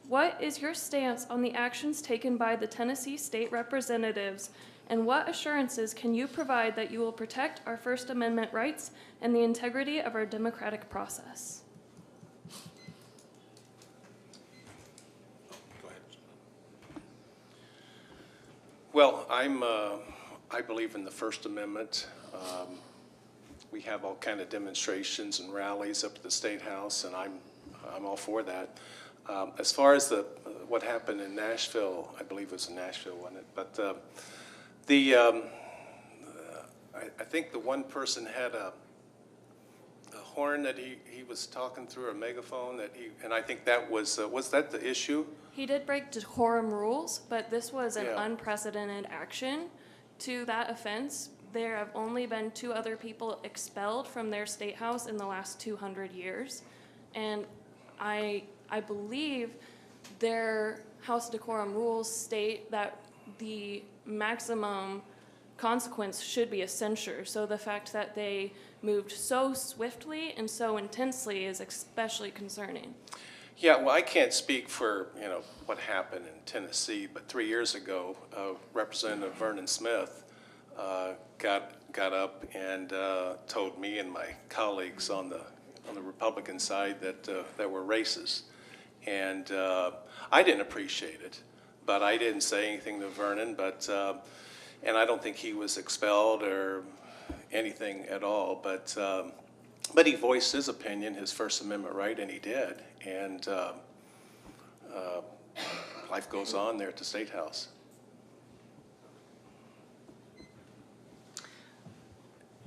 What is your stance on the actions taken by the Tennessee state representatives, and what assurances can you provide that you will protect our First Amendment rights and the integrity of our democratic process? Go ahead. Well, I believe in the First Amendment. We have all kind of demonstrations and rallies up at the State House, and I'm all for that. As far as what happened in Nashville, I believe it was in Nashville, wasn't it? But I think the one person had a horn that he was talking through, a megaphone and I think that was that the issue? He did break decorum rules, but this was an Yeah. unprecedented action to that offense. There have only been 2 other people expelled from their state house in the last 200 years. And I believe their house decorum rules state that the maximum consequence should be a censure. So the fact that they moved so swiftly and so intensely is especially concerning. Yeah, well, I can't speak for, what happened in Tennessee, but 3 years ago, Representative Vernon Smith got up and told me and my colleagues on the Republican side that we're racist. And I didn't appreciate it, but I didn't say anything to Vernon, and I don't think he was expelled or anything at all, but he voiced his opinion, his First Amendment right, and he did. And life goes on there at the State House.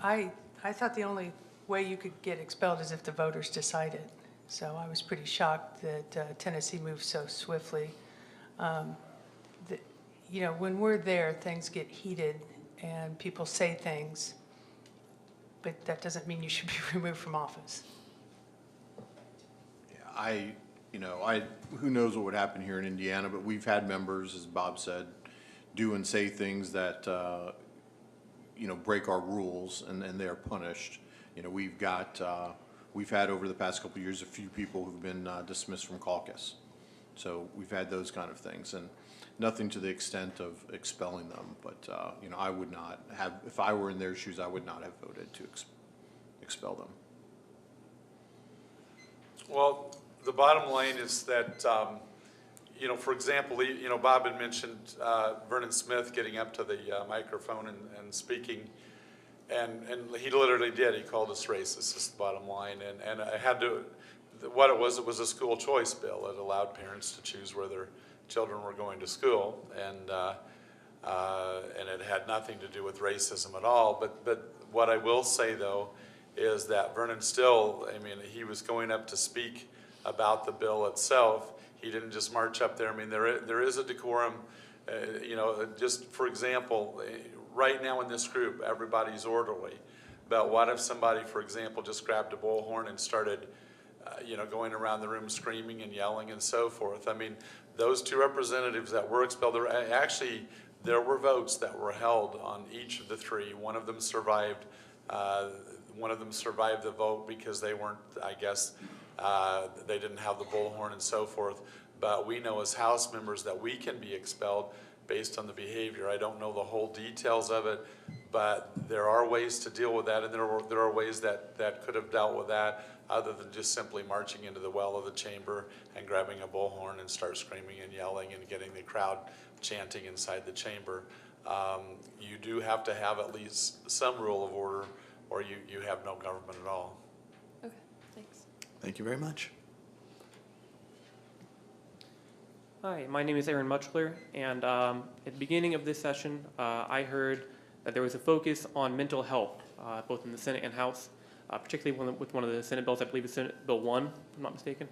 I thought the only way you could get expelled is if the voters decided. So I was pretty shocked that Tennessee moved so swiftly. When we're there, things get heated and people say things, but that doesn't mean you should be removed from office. Yeah, who knows what would happen here in Indiana, but we've had members, as Bob said, do and say things that, break our rules, and they are punished. We've had over the past couple of years a few people who've been dismissed from caucus. So we've had those kind of things, and nothing to the extent of expelling them. But I would not have, if I were in their shoes, I would not have voted to expel them. Well, the bottom line is that, for example, Bob had mentioned Vernon Smith getting up to the microphone and speaking, and he literally did. He called us racist, is the bottom line. And I had to, what it was a school choice bill. It allowed parents to choose where their children were going to school, and it had nothing to do with racism at all. But what I will say, though, is that Vernon still, he was going up to speak about the bill itself. He didn't just march up there. There is a decorum. Just for example, right now in this group, everybody's orderly. But what if somebody, for example, just grabbed a bullhorn and started, going around the room screaming and yelling and so forth? Those two representatives that were expelled, there were votes that were held on each of the three. One of them survived. One of them survived the vote because they weren't, they didn't have the bullhorn and so forth. But we know as House members that we can be expelled based on the behavior. I don't know the whole details of it, but there are ways to deal with that, and there are ways that could have dealt with that other than just simply marching into the well of the chamber and grabbing a bullhorn and start screaming and yelling and getting the crowd chanting inside the chamber. You do have to have at least some rule of order, or you have no government at all. Okay, thanks. Thank you very much. Hi, my name is Aaron Muchler, and at the beginning of this session, I heard that there was a focus on mental health, both in the Senate and House, particularly with one of the Senate bills, I believe it's Senate Bill 1, if I'm not mistaken.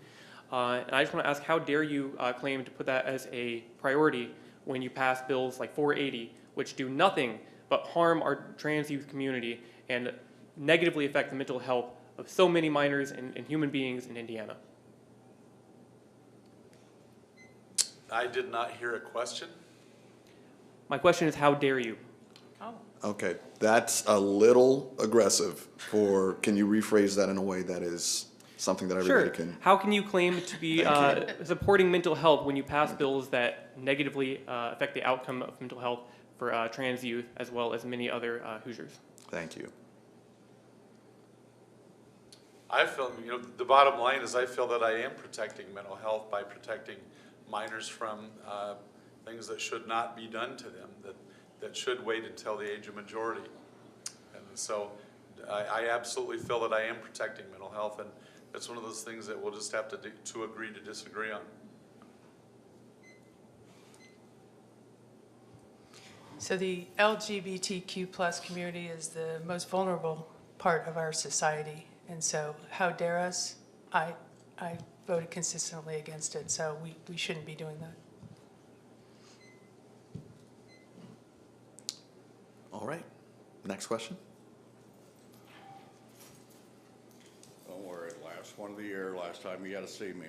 And I just want to ask, how dare you claim to put that as a priority when you pass bills like 480, which do nothing but harm our trans youth community and negatively affect the mental health of so many minors and human beings in Indiana? I did not hear a question. My question is, how dare you? Oh. Okay, that's a little aggressive. Can you rephrase that in a way that is something that everybody can? How can you claim to be supporting mental health when you pass bills that negatively affect the outcome of mental health for trans youth as well as many other Hoosiers? Thank you. I feel, the bottom line is I feel that I am protecting mental health by protecting minors from things that should not be done to them, that should wait until the age of majority. And so I absolutely feel that I am protecting mental health, and it's one of those things that we'll just have to agree to disagree on. So the LGBTQ plus community is the most vulnerable part of our society. And so how dare us? I voted consistently against it, so we shouldn't be doing that. All right, next question. Don't worry, last one of the year, last time you got to see me,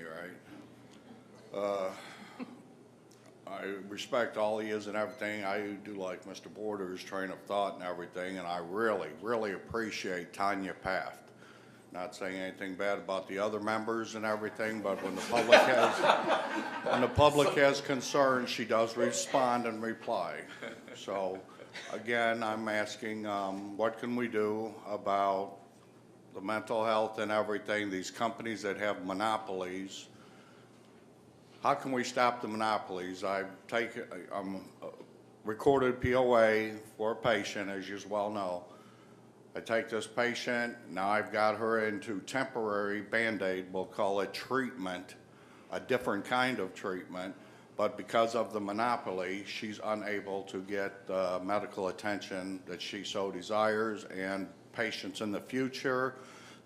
right? I respect all he is and everything. I do like Mr. Border's train of thought and everything, and I really, really appreciate Tanya Paft. Not saying anything bad about the other members and everything, but when the public has concerns, she does respond and reply. So again, I'm asking, what can we do about the mental health and everything, these companies that have monopolies? How can we stop the monopolies? I'm a recorded POA for a patient, as you well know. I take this patient, now I've got her into temporary Band-Aid, we'll call it treatment, a different kind of treatment, but because of the monopoly, she's unable to get the medical attention that she so desires, and patients in the future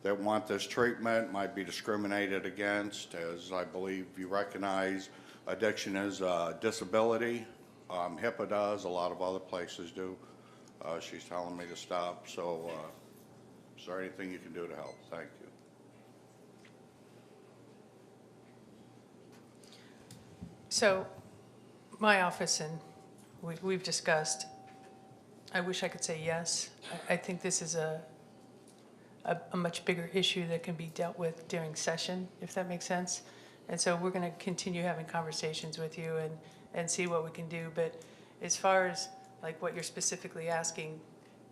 that want this treatment might be discriminated against, as I believe you recognize addiction is a disability. HIPAA does, a lot of other places do. She's telling me to stop, so is there anything you can do to help? Thank you. So my office, and we've discussed, I wish I could say yes. I think this is a much bigger issue that can be dealt with during session, if that makes sense. And so we're going to continue having conversations with you and see what we can do. But as far as like what you're specifically asking,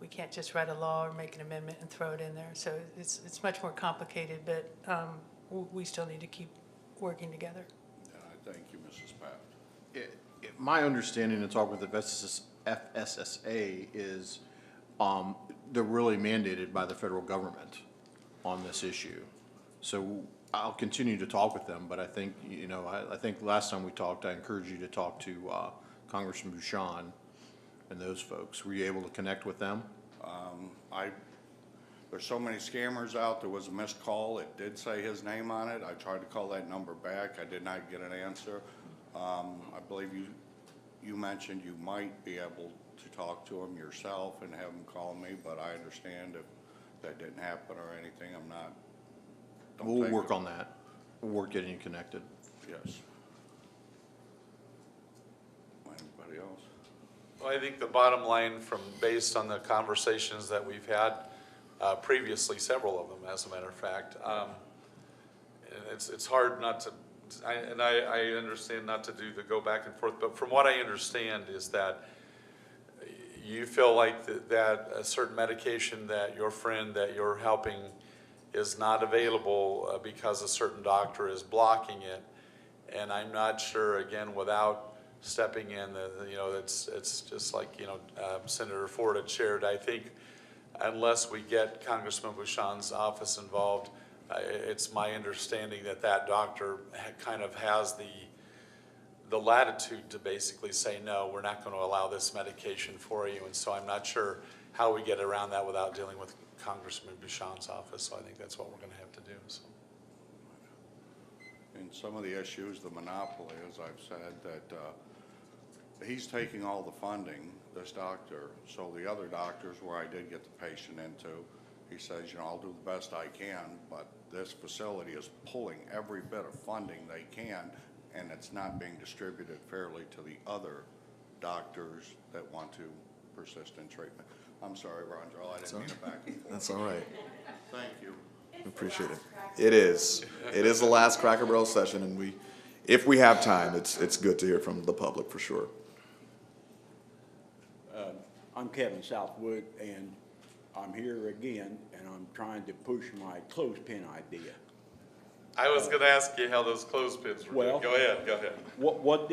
we can't just write a law or make an amendment and throw it in there. So it's much more complicated, but we still need to keep working together. Thank you, Mrs. Pat. My understanding and talk with the FSSA is they're really mandated by the federal government on this issue. So I'll continue to talk with them, but I think, you know, I think last time we talked, I encouraged you to talk to Congressman Bouchon and those folks. Were you able to connect with them? There's so many scammers out. There was a missed call. It did say his name on it. I tried to call that number back. I did not get an answer. I believe you mentioned you might be able to talk to him yourself and have him call me, but I understand if that didn't happen or anything, I'm not. We'll work on that. We'll work getting you connected. Yes. Anybody else? Well, I think the bottom line based on the conversations that we've had previously, several of them, as a matter of fact, and it's hard not to, I understand not to do the go back and forth, but from what I understand is that you feel like that a certain medication that your friend that you're helping is not available because a certain doctor is blocking it, and I'm not sure, again, without stepping in, you know, it's just like, you know, Senator Ford had shared. I think unless we get Congressman Bouchon's office involved, it's my understanding that that doctor kind of has the latitude to basically say, no, we're not going to allow this medication for you. And so I'm not sure how we get around that without dealing with Congressman Bouchon's office. So I think that's what we're going to have to do. So. And some of the issues, the monopoly, as I've said, that he's taking all the funding, this doctor. So the other doctors where I did get the patient into, he says, you know, I'll do the best I can, but this facility is pulling every bit of funding they can, and it's not being distributed fairly to the other doctors that want to persist in treatment. I'm sorry, Rondell, I didn't mean to back and forth. That's all right. Thank you. Appreciate it. It is. It is the last Crackerbarrel session, and if we have time, it's good to hear from the public for sure. I'm Kevin Southwood, and I'm here again, and I'm trying to push my clothespin idea. I was going to ask you how those clothespins were doing. Go ahead. What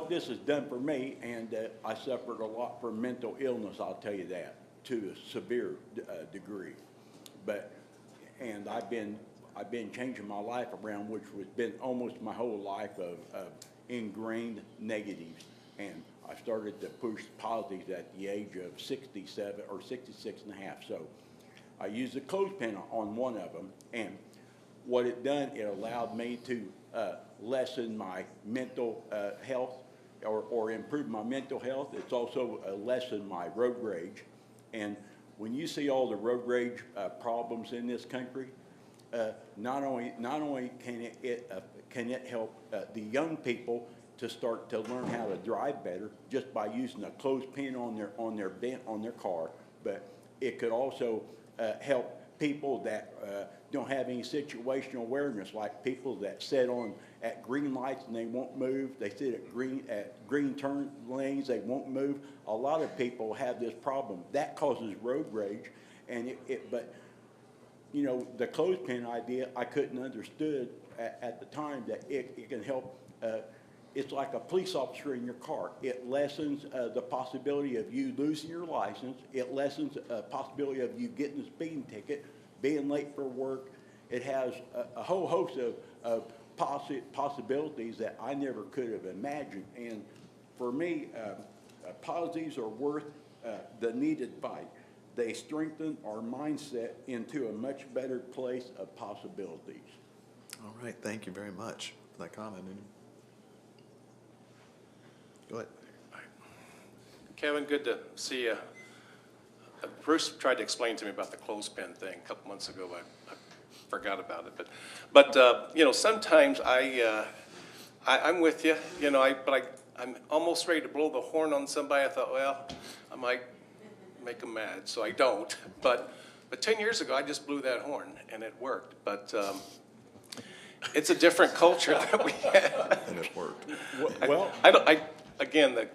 this has done for me, and I suffered a lot from mental illness, I'll tell you that, to a severe degree. And I've been changing my life around, which has been almost my whole life of ingrained negatives. And I started to push positives at the age of 67 or 66 and a half. So I used a clothespin on one of them, and what it done, it allowed me to lessen my mental health or improve my mental health. It's also lessened my road rage. And when you see all the road rage problems in this country, not only can it help the young people to start to learn how to drive better just by using a clothespin on their car, but it could also help people that don't have any situational awareness, like people that sit at green lights and they won't move. They sit at green turn lanes, they won't move. A lot of people have this problem. That causes road rage, and but you know, the clothespin idea, I couldn't understood at the time that it can help. It's like a police officer in your car. It lessens the possibility of you losing your license. It lessens the possibility of you getting a speeding ticket, being late for work. It has a whole host of possibilities that I never could have imagined. And for me, positives are worth the needed fight. They strengthen our mindset into a much better place of possibilities. All right, thank you very much for that comment. Go ahead. Kevin, good to see you. Bruce tried to explain to me about the clothespin thing a couple months ago. I forgot about it, but you know, sometimes I'm with you. You know, I'm almost ready to blow the horn on somebody. I thought, well, I might make them mad, so I don't. But 10 years ago, I just blew that horn, and it worked. But it's a different culture that we have. And it worked. Well, Again, the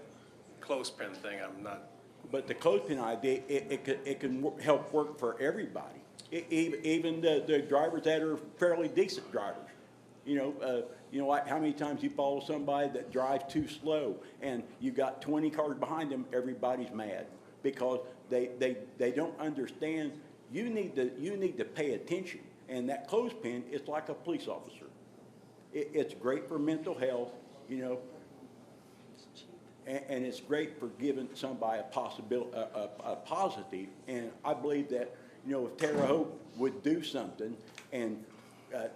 clothespin thing, I'm not. But the clothespin idea, it can help work for everybody, even the drivers that are fairly decent drivers. You know, like how many times you follow somebody that drives too slow, and you got 20 cars behind them, everybody's mad because they don't understand. You need to pay attention, and that clothespin is like a police officer. It's great for mental health, you know. And it's great for giving somebody a positive. And I believe that, you know, if Terre Haute would do something and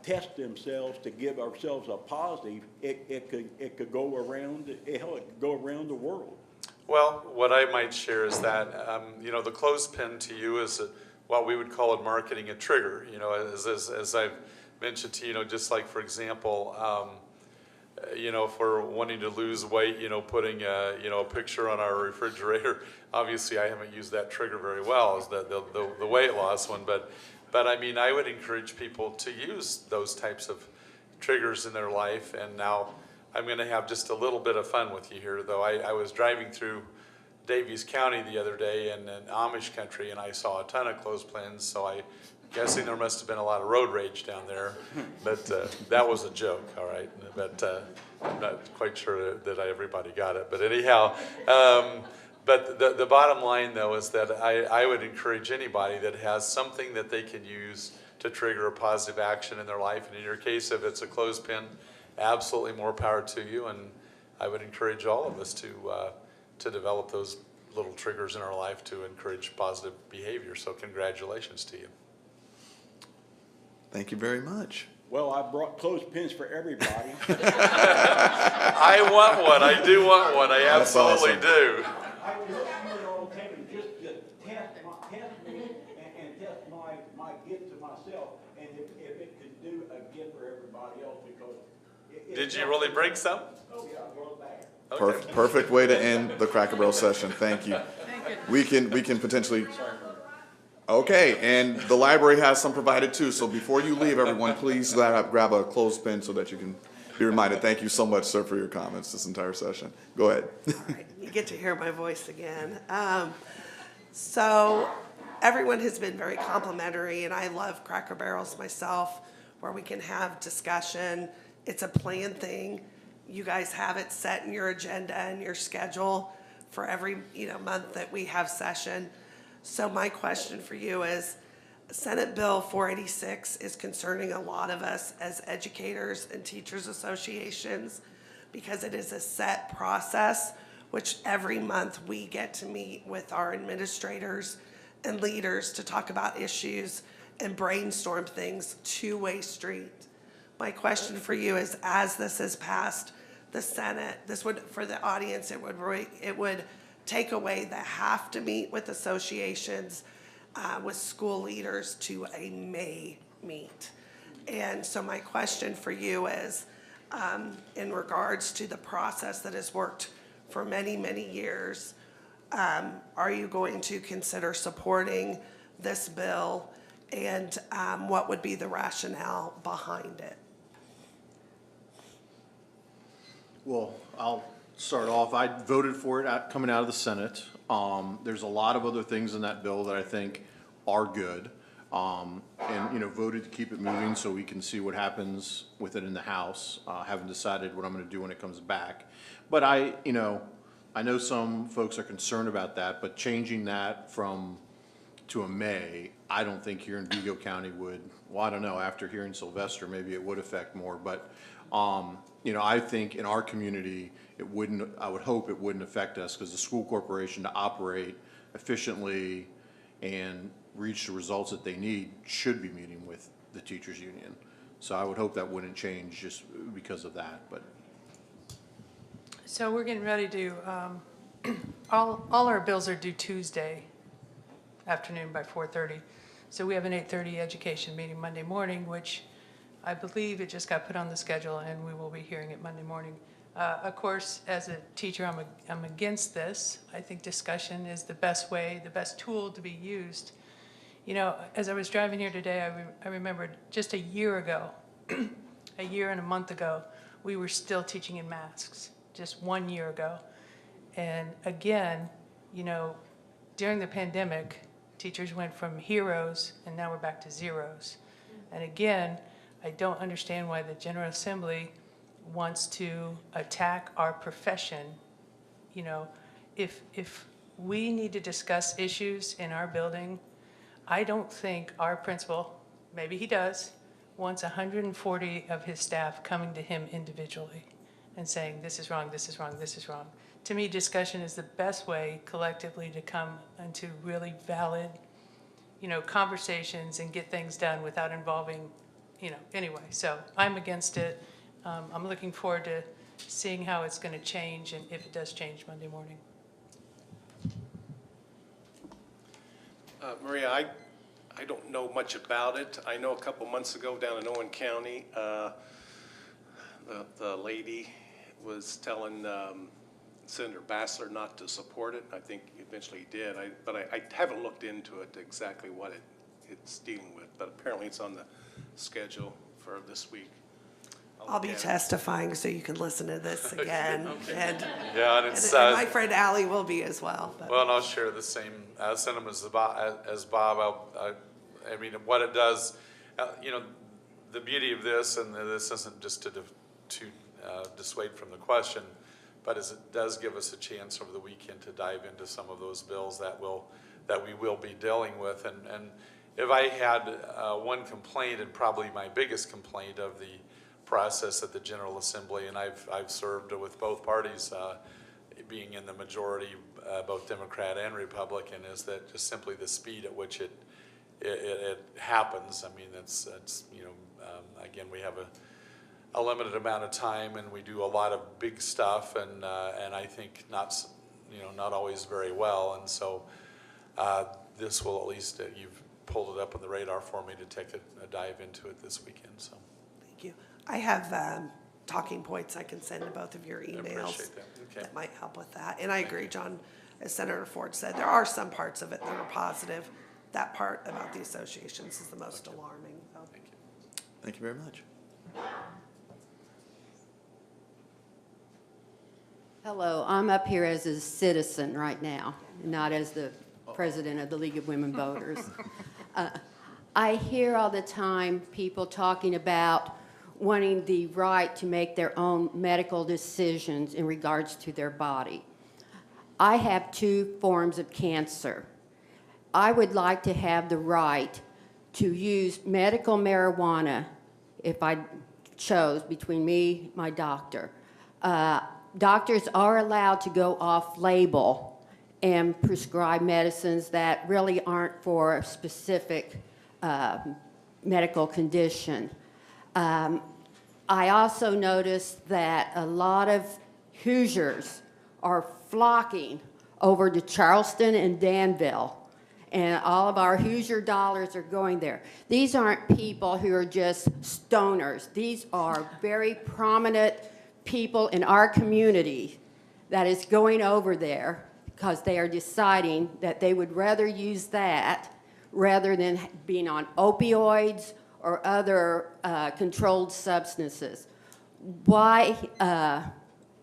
test themselves to give ourselves a positive, it could go around. It could go around the world. Well, what I might share is that you know, the clothespin to you is what we would call in marketing a trigger. You know, as I've mentioned to you, know, just like for example. You know, if we're wanting to lose weight, you know, putting you know, a picture on our refrigerator. Obviously, I haven't used that trigger very well, as the weight loss one. But I mean, I would encourage people to use those types of triggers in their life. And now I'm going to have just a little bit of fun with you here, though. I was driving through Davies County the other day in Amish country, and I saw a ton of clothespins. So I'm guessing there must have been a lot of road rage down there, but that was a joke, all right? But I'm not quite sure that everybody got it. But anyhow, but the bottom line, though, is that I would encourage anybody that has something that they can use to trigger a positive action in their life. And in your case, if it's a clothespin, absolutely more power to you. And I would encourage all of us to develop those little triggers in our life to encourage positive behavior. So congratulations to you. Thank you very much. Well, I brought clothespins for everybody. I want one. I do want one. I absolutely do. I was looking all the time just to test me and test my gift to myself, and if it could do a gift for everybody else, because Did you really bring some? Oh yeah, I brought it back. Perfect way to end the Crackerbarrel session. Thank you. We can potentially. Okay, and the library has some provided too. So before you leave, everyone, please grab a clothespin so that you can be reminded. Thank you so much, sir, for your comments this entire session. Go ahead. All right, you get to hear my voice again. So everyone has been very complimentary, and I love Cracker Barrels myself, where we can have discussion. It's a planned thing. You guys have it set in your agenda and your schedule for every month that we have session. So my question for you is, Senate Bill 486 is concerning a lot of us as educators and teachers associations because it is a set process, which every month we get to meet with our administrators and leaders to talk about issues and brainstorm things, two-way street. My question for you is, as this has passed the Senate, this would, for the audience, it would take away the have to meet with associations with school leaders to a may meet. And so my question for you is, in regards to the process that has worked for many, many years, are you going to consider supporting this bill and what would be the rationale behind it? Well, I'll start off. I voted for it coming out of the Senate. There's a lot of other things in that bill that I think are good. And, you know, voted to keep it moving so we can see what happens with it in the House. Haven't decided what I'm gonna do when it comes back. But I know some folks are concerned about that, but changing that to a May, I don't think here in Vigo County would, well, I don't know, after hearing Sylvester, maybe it would affect more, but, you know, I think in our community, I would hope it wouldn't affect us, because the school corporation to operate efficiently and reach the results that they need should be meeting with the teachers union. So I would hope that wouldn't change just because of that, but. So we're getting ready to, all our bills are due Tuesday afternoon by 4:30. So we have an 8:30 education meeting Monday morning, which I believe it just got put on the schedule, and we will be hearing it Monday morning. Of course, as a teacher, I'm against this. I think discussion is the best way, the best tool to be used. You know, as I was driving here today, I remembered just a year ago, a year and a month ago, we were still teaching in masks, just 1 year ago. And again, you know, during the pandemic, teachers went from heroes and now we're back to zeros. And again, I don't understand why the General Assembly wants to attack our profession. You know, if we need to discuss issues in our building, I don't think our principal, maybe he does, wants 140 of his staff coming to him individually and saying, this is wrong, this is wrong, this is wrong. To me, discussion is the best way collectively to come into really valid, you know, conversations and get things done without involving, you know, anyway. So I'm against it. I'm looking forward to seeing how it's going to change and if it does change Monday morning. Maria, I don't know much about it. I know a couple months ago down in Owen County, the lady was telling Senator Bassler not to support it. I think eventually he did, but I haven't looked into it exactly what it's dealing with, but apparently it's on the schedule for this week. I'll be testifying so you can listen to this again. Okay. And, Yeah, and it's, and my friend Allie will be as well. But. Well, and I'll share the same sentiments as Bob. I mean, what it does, you know, the beauty of this, and this isn't just to dissuade from the question, but as it does give us a chance over the weekend to dive into some of those bills that we will be dealing with. And if I had one complaint, and probably my biggest complaint of the process at the General Assembly, and I've served with both parties being in the majority, both Democrat and Republican, is that just simply the speed at which it happens. I mean, it's you know, again, we have a limited amount of time, and we do a lot of big stuff, and I think not always very well, and so this will at least you've pulled it up on the radar for me to take a dive into it this weekend. So Thank you. I have talking points I can send to both of your emails. I appreciate that. Okay. That might help with that. And I agree, John, as Senator Ford said, there are some parts of it that are positive. That part about the associations is the most alarming. So. Thank you. Thank you very much. Hello, I'm up here as a citizen right now, not as the president of the League of Women Voters. I hear all the time people talking about wanting the right to make their own medical decisions in regards to their body. I have 2 forms of cancer. I would like to have the right to use medical marijuana if I chose between me, my doctor. Doctors are allowed to go off-label and prescribe medicines that really aren't for a specific medical condition. I also noticed that a lot of Hoosiers are flocking over to Charleston and Danville, and all of our Hoosier dollars are going there. These aren't people who are just stoners. These are very prominent people in our community that is going over there because they are deciding that they would rather use that rather than being on opioids or other controlled substances. Why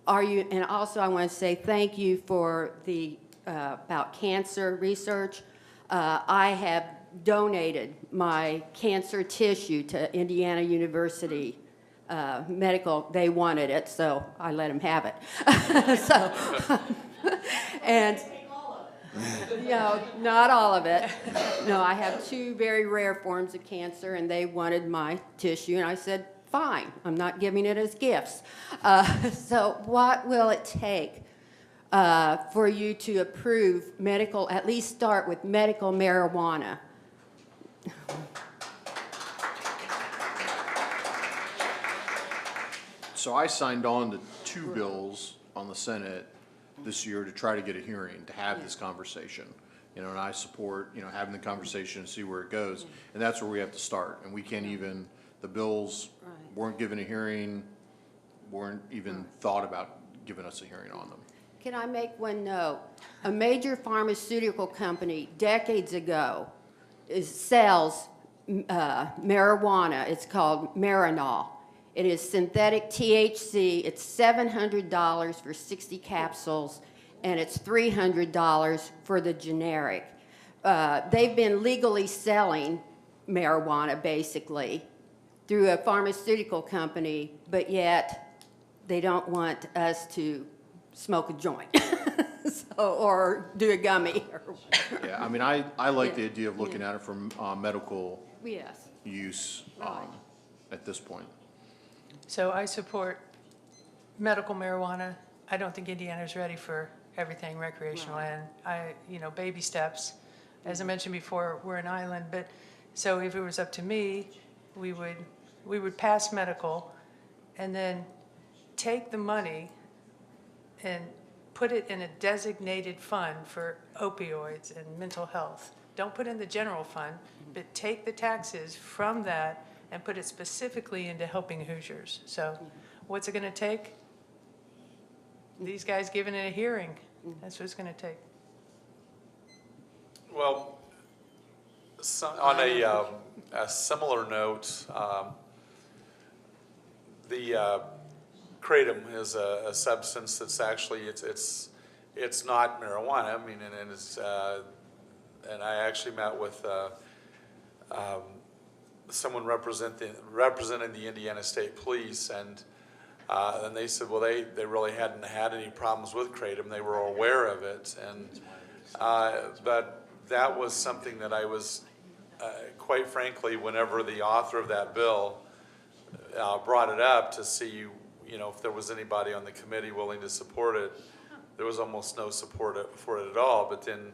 are you, and also I want to say thank you for the, about cancer research. I have donated my cancer tissue to Indiana University Medical. They wanted it, so I let them have it. So, and, no, not all of it. No, I have 2 very rare forms of cancer, and they wanted my tissue, and I said, fine, I'm not giving it as gifts. So what will it take for you to approve medical, at least start with medical marijuana? So I signed on to 2 bills on the Senate this year to try to get a hearing, to have this conversation. You know, and I support, you know, having the conversation and see where it goes. And that's where we have to start. And we can't even, the bills weren't given a hearing, weren't even thought about giving us a hearing on them. Can I make one note? A major pharmaceutical company decades ago sells marijuana. It's called Marinol. It is synthetic THC. It's $700 for 60 capsules, and it's $300 for the generic. They've been legally selling marijuana, basically, through a pharmaceutical company, but yet they don't want us to smoke a joint or do a gummy. Yeah, I mean, I like the idea of looking at it from medical Yes. use at this point. So I support medical marijuana. I don't think Indiana's ready for everything recreational, and you know, baby steps. As I mentioned before, we're an island, but so if it was up to me, we would pass medical and then take the money and put it in a designated fund for opioids and mental health. Don't put it in the general fund, but take the taxes from that and put it specifically into helping Hoosiers. So what's it going to take? These guys giving it a hearing. That's what it's going to take. Well, so on a similar note, the kratom is a substance that's actually it's not marijuana. I mean, and it's and I actually met with someone representing the Indiana State Police, and they said, well, they really hadn't had any problems with kratom. They were aware of it, and but that was something that I was, quite frankly, whenever the author of that bill brought it up to see, you know, if there was anybody on the committee willing to support it, there was almost no support for it at all. But then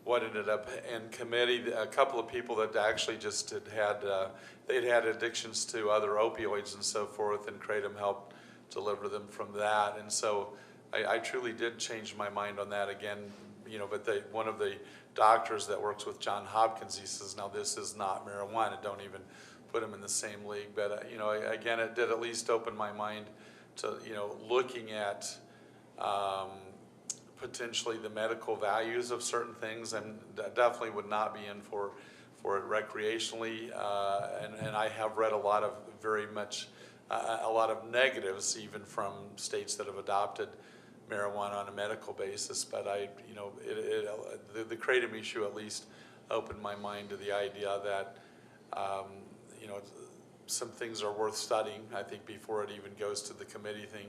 what ended up in committee, a couple of people that actually just they'd had addictions to other opioids and so forth, and kratom helped deliver them from that. And so I truly did change my mind on that again, you know, but one of the doctors that works with John Hopkins, he says, now this is not marijuana, don't even put them in the same league. But, you know, again, it did at least open my mind to, you know, looking at potentially the medical values of certain things, and definitely would not be in for it recreationally. And I have read a lot of a lot of negatives, even from states that have adopted marijuana on a medical basis. But you know, the kratom issue at least opened my mind to the idea that, you know, some things are worth studying. I think before it even goes to the committee thing,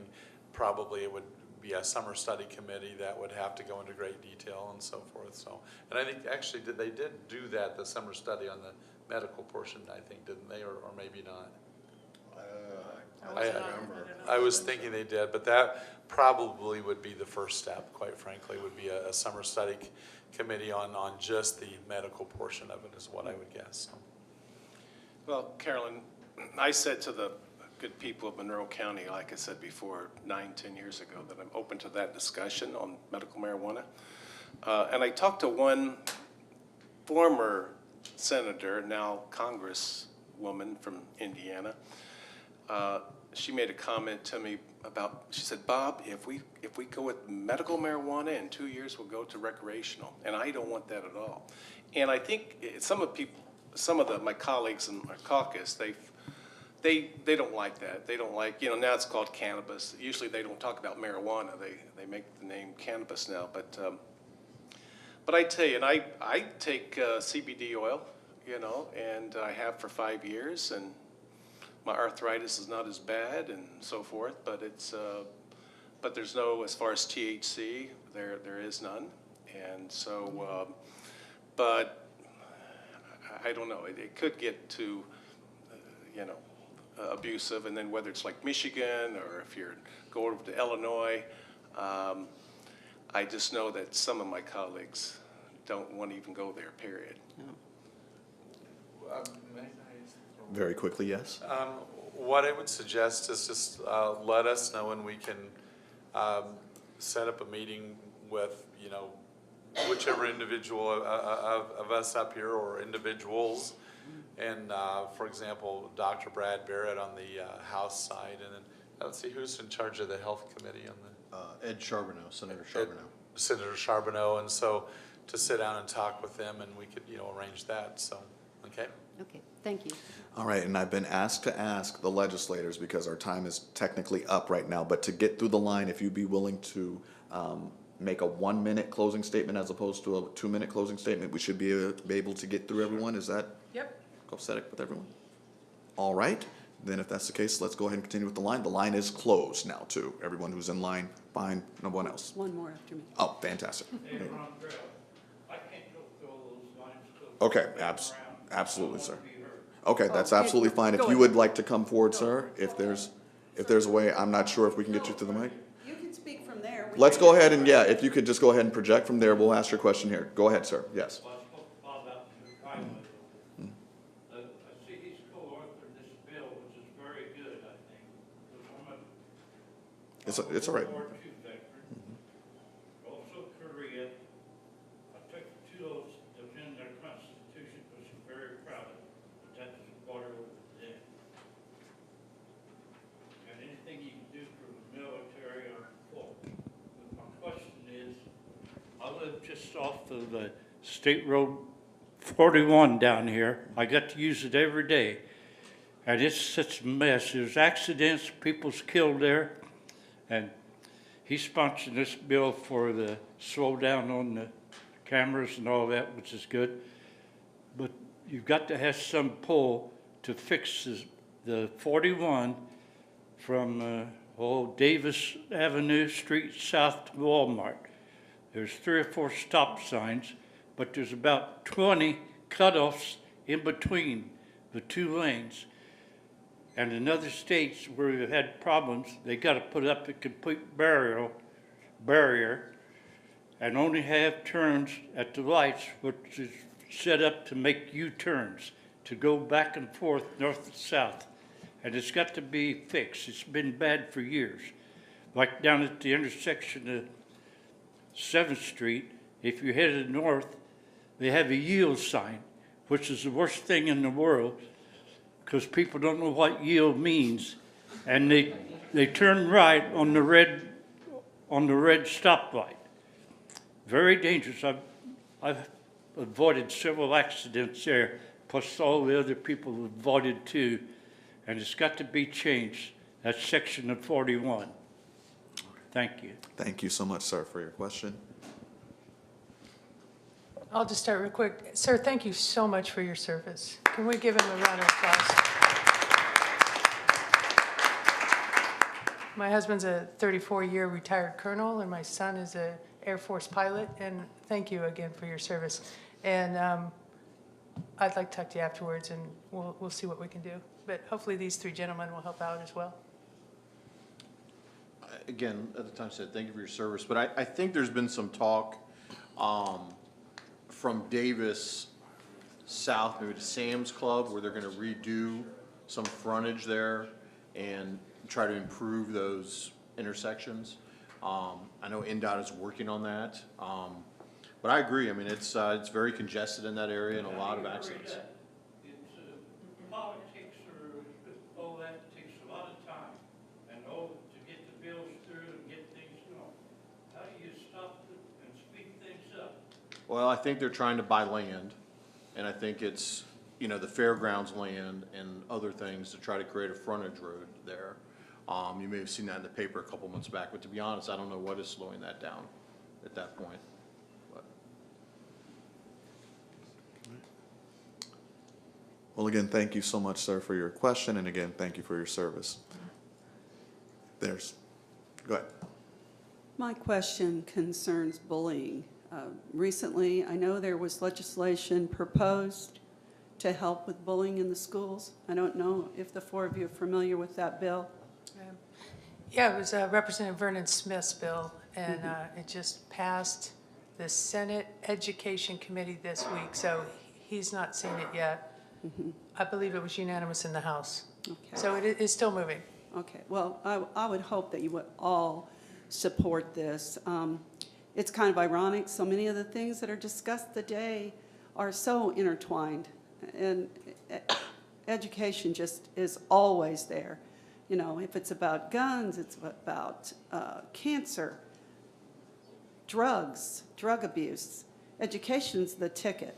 probably it would be a summer study committee that would have to go into great detail and so forth. So, and I think actually they did do that, the summer study on the medical portion, I think, didn't they, or maybe not? I was thinking they did, but that probably would be the first step, quite frankly, would be a summer study committee on just the medical portion of it, is what I would guess. So. Well, Carolyn, I said to the good people of Monroe County, like I said before, 9-10 years ago, that I'm open to that discussion on medical marijuana. And I talked to one former senator, now congresswoman from Indiana, she made a comment to me about, she said, Bob, if we go with medical marijuana, in 2 years we'll go to recreational, and I don't want that at all. And I think some of my colleagues in my caucus, they don't like that. They don't like, now it's called cannabis. Usually they don't talk about marijuana. They make the name cannabis now. But I tell you, and I take CBD oil, and I have for 5 years, and my arthritis is not as bad and so forth. But but there's no, as far as THC, there is none, and so. But I don't know. It could get to, abusive, and then whether it's like Michigan or if you're going over to Illinois, I just know that some of my colleagues don't want to even go there, period. Very quickly, yes. What I would suggest is just let us know, and we can set up a meeting with, whichever individual of us up here or individuals. And for example, Dr. Brad Barrett on the House side, and then let's see who's in charge of the Health Committee on the Ed Charbonneau, Senator Charbonneau. Senator Charbonneau, and so to sit down and talk with them, and we could arrange that. So okay. Okay, thank you. All right, and I've been asked to ask the legislators, because our time is technically up right now, but to get through the line, if you'd be willing to make a 1 minute closing statement as opposed to a 2 minute closing statement, we should be able to get through everyone. Is that copacetic with everyone? All right, then if that's the case, let's go ahead and continue with the line. The line is closed now to everyone who's in line. Fine, no one else. One more after me. Oh, fantastic. Hey, Ron Trail, I can't go through all those lines. Okay, absolutely, sir. Okay, that's absolutely fine. If you would like to come forward, sir, if there's a way, I'm not sure if we can get you to the mic. You can speak from there. Let's go ahead and, yeah, if you could just go ahead and project from there, we'll ask your question here. Go ahead, sir. Yes. Well, I spoke to Bob out in Chicago. I see he's co-authored this bill, which is very good, I think. It's all right. World War II veteran. Also Korea. I took two oaths to defend their Constitution, which I'm very proud of. But that is a border over them. And anything you can do for the military, I'm for. But my question is, I live just off of State Road 41 down here. I got to use it every day. And it's such a mess. There's accidents, people's killed there. And he's sponsoring this bill for the slow down on the cameras and all that, which is good. But you've got to have some pull to fix the 41 from Davis Avenue Street south to Walmart. There's 3 or 4 stop signs, but there's about 20 cutoffs in between the 2 lanes. And in other states where we've had problems, they got to put up a complete barrier and only have turns at the lights, which is set up to make U-turns, to go back and forth north and south. And it's got to be fixed. It's been bad for years. Like down at the intersection of 7th Street, if you're headed north, they have a yield sign, which is the worst thing in the world, because people don't know what yield means, and they turn right on the red stoplight. Very dangerous. I've avoided several accidents there, plus all the other people have avoided too, and it's got to be changed. That's section of 41. Thank you. Thank you so much, sir, for your question. I'll just start real quick. Sir, thank you so much for your service. Can we give him a round of applause? My husband's a 34-year retired colonel, and my son is an Air Force pilot, and thank you again for your service. And I'd like to talk to you afterwards, and we'll see what we can do. But hopefully these 3 gentlemen will help out as well. Again, at the time said, thank you for your service, but I think there's been some talk from Davis south, maybe to Sam's Club, where they're gonna redo some frontage there and try to improve those intersections. I know NDOT is working on that, but I agree. I mean, it's very congested in that area and a lot of accidents. It's politics or all that takes a lot of time. Well, I think they're trying to buy land, and I think it's, you know, the fairgrounds land and other things to try to create a frontage road there. You may have seen that in the paper a couple months back, but to be honest, I don't know what is slowing that down at that point. But Well, again, thank you so much, sir, for your question, and again, thank you for your service. Go ahead. My question concerns bullying. Recently, I know there was legislation proposed to help with bullying in the schools. I don't know if the four of you are familiar with that bill. Yeah, it was Representative Vernon Smith's bill, and it just passed the Senate Education Committee this week, so he's not seen it yet. I believe it was unanimous in the House. Okay. So it is still moving. Okay, well, I would hope that you would all support this. It's kind of ironic, so many of the things that are discussed today are so intertwined, and education just is always there. You know, if it's about guns, it's about cancer, drugs, drug abuse. Education's the ticket.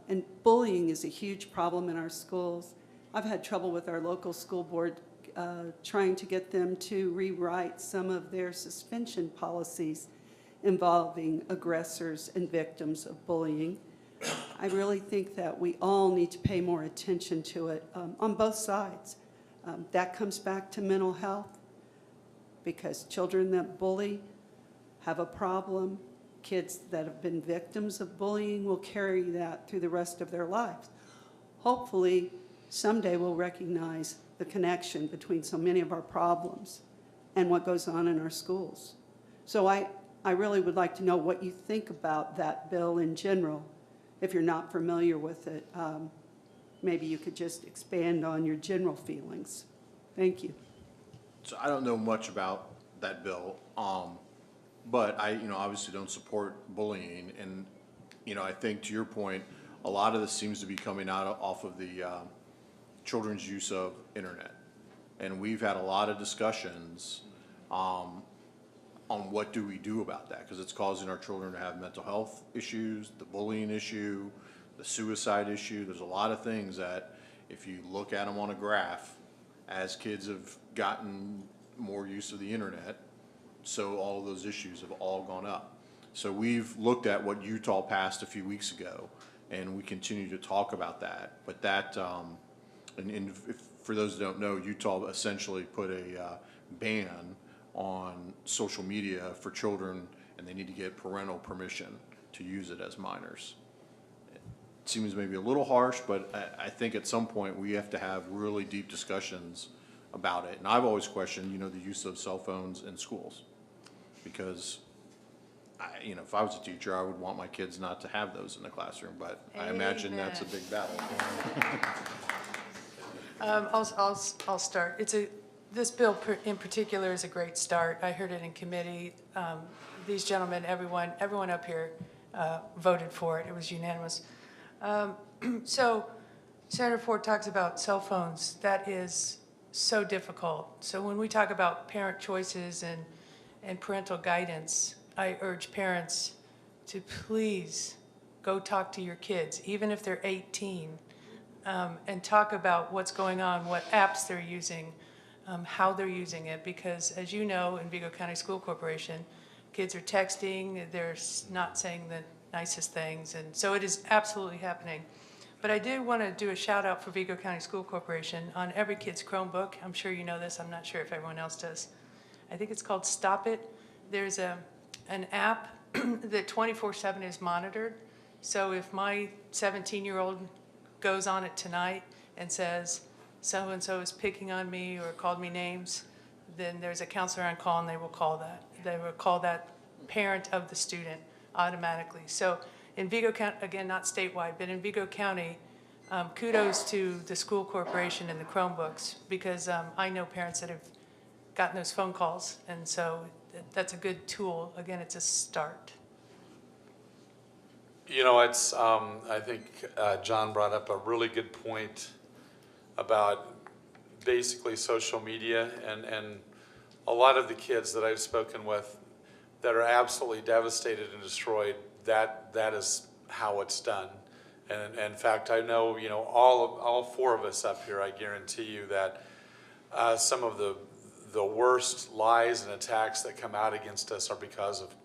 And bullying is a huge problem in our schools. I've had trouble with our local school board trying to get them to rewrite some of their suspension policies involving aggressors and victims of bullying. I really think that we all need to pay more attention to it on both sides. That comes back to mental health, because children that bully have a problem. Kids that have been victims of bullying will carry that through the rest of their lives. Hopefully, someday we'll recognize the connection between so many of our problems and what goes on in our schools. So I really would like to know what you think about that bill in general. If you're not familiar with it, maybe you could just expand on your general feelings. Thank you. so I don't know much about that bill, but I, you know, obviously don't support bullying, and, you know, I think to your point, a lot of this seems to be coming out off of the children's use of internet. And we've had a lot of discussions on what do we do about that, because it's causing our children to have mental health issues, the bullying issue, the suicide issue. There's a lot of things that if you look at them on a graph, as kids have gotten more use of the internet, so all of those issues have all gone up. So we've looked at what Utah passed a few weeks ago, and we continue to talk about that. But that, and if, for those who don't know, Utah essentially put a ban on social media for children, and they need to get parental permission to use it as minors. It seems maybe a little harsh, but I think at some point we have to have really deep discussions about it. And I've always questioned, you know, the use of cell phones in schools, because you know, if I was a teacher, I would want my kids not to have those in the classroom, but I imagine that's a big battle. I'll start. This bill in particular is a great start. I heard it in committee. These gentlemen, everyone up here voted for it. It was unanimous. So Senator Ford talks about cell phones. That is so difficult. So when we talk about parent choices and parental guidance, I urge parents to please go talk to your kids, even if they're 18, and talk about what's going on, what apps they're using, how they're using it, because as you know, in Vigo County School Corporation, kids are texting, they're not saying the nicest things, and so it is absolutely happening. But I do want to do a shout out for Vigo County School Corporation on every kid's Chromebook. I'm sure you know this, I'm not sure if everyone else does. I think it's called Stop It. There's an app that 24/7 is monitored. So if my 17-year-old goes on it tonight and says, so-and-so is picking on me or called me names, then there's a counselor on call and they will call that. They will call that parent of the student automatically. So in Vigo County, again, not statewide, but in Vigo County, kudos to the school corporation and the Chromebooks, because I know parents that have gotten those phone calls, and so that's a good tool. Again, it's a start. You know, it's, I think John brought up a really good point about basically social media, and a lot of the kids that I've spoken with that are absolutely devastated and destroyed, that is how it's done. And in fact, I know, you know, all four of us up here, I guarantee you that some of the worst lies and attacks that come out against us are because of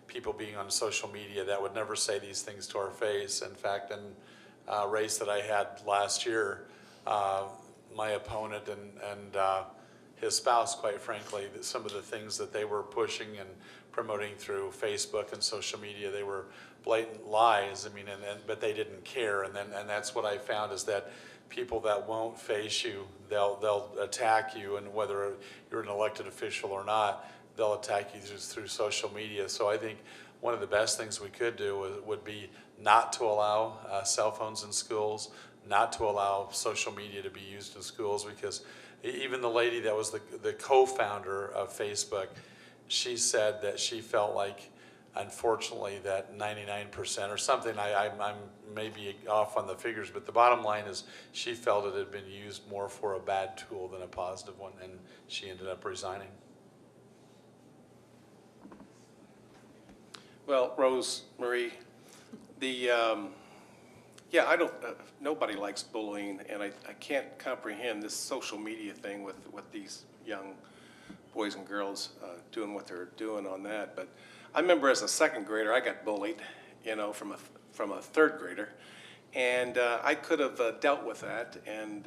people being on social media that would never say these things to our face. In fact, in a race that I had last year, my opponent and his spouse, quite frankly, some of the things that they were pushing and promoting through Facebook and social media, they were blatant lies. I mean, but they didn't care. And that's what I found, is that people that won't face you, they'll attack you, and whether you're an elected official or not, they'll attack you through social media. So I think one of the best things we could do would be not to allow cell phones in schools, not to allow social media to be used in schools, because even the lady that was the co-founder of Facebook, she said that she felt like, unfortunately, that 99% or something, I'm maybe off on the figures, but the bottom line is she felt it had been used more for a bad tool than a positive one, and she ended up resigning. Well, Rose Marie, yeah, I don't, nobody likes bullying, and I can't comprehend this social media thing with these young boys and girls doing what they're doing on that. But I remember as a second grader, I got bullied, you know, from a third grader, and I could have dealt with that and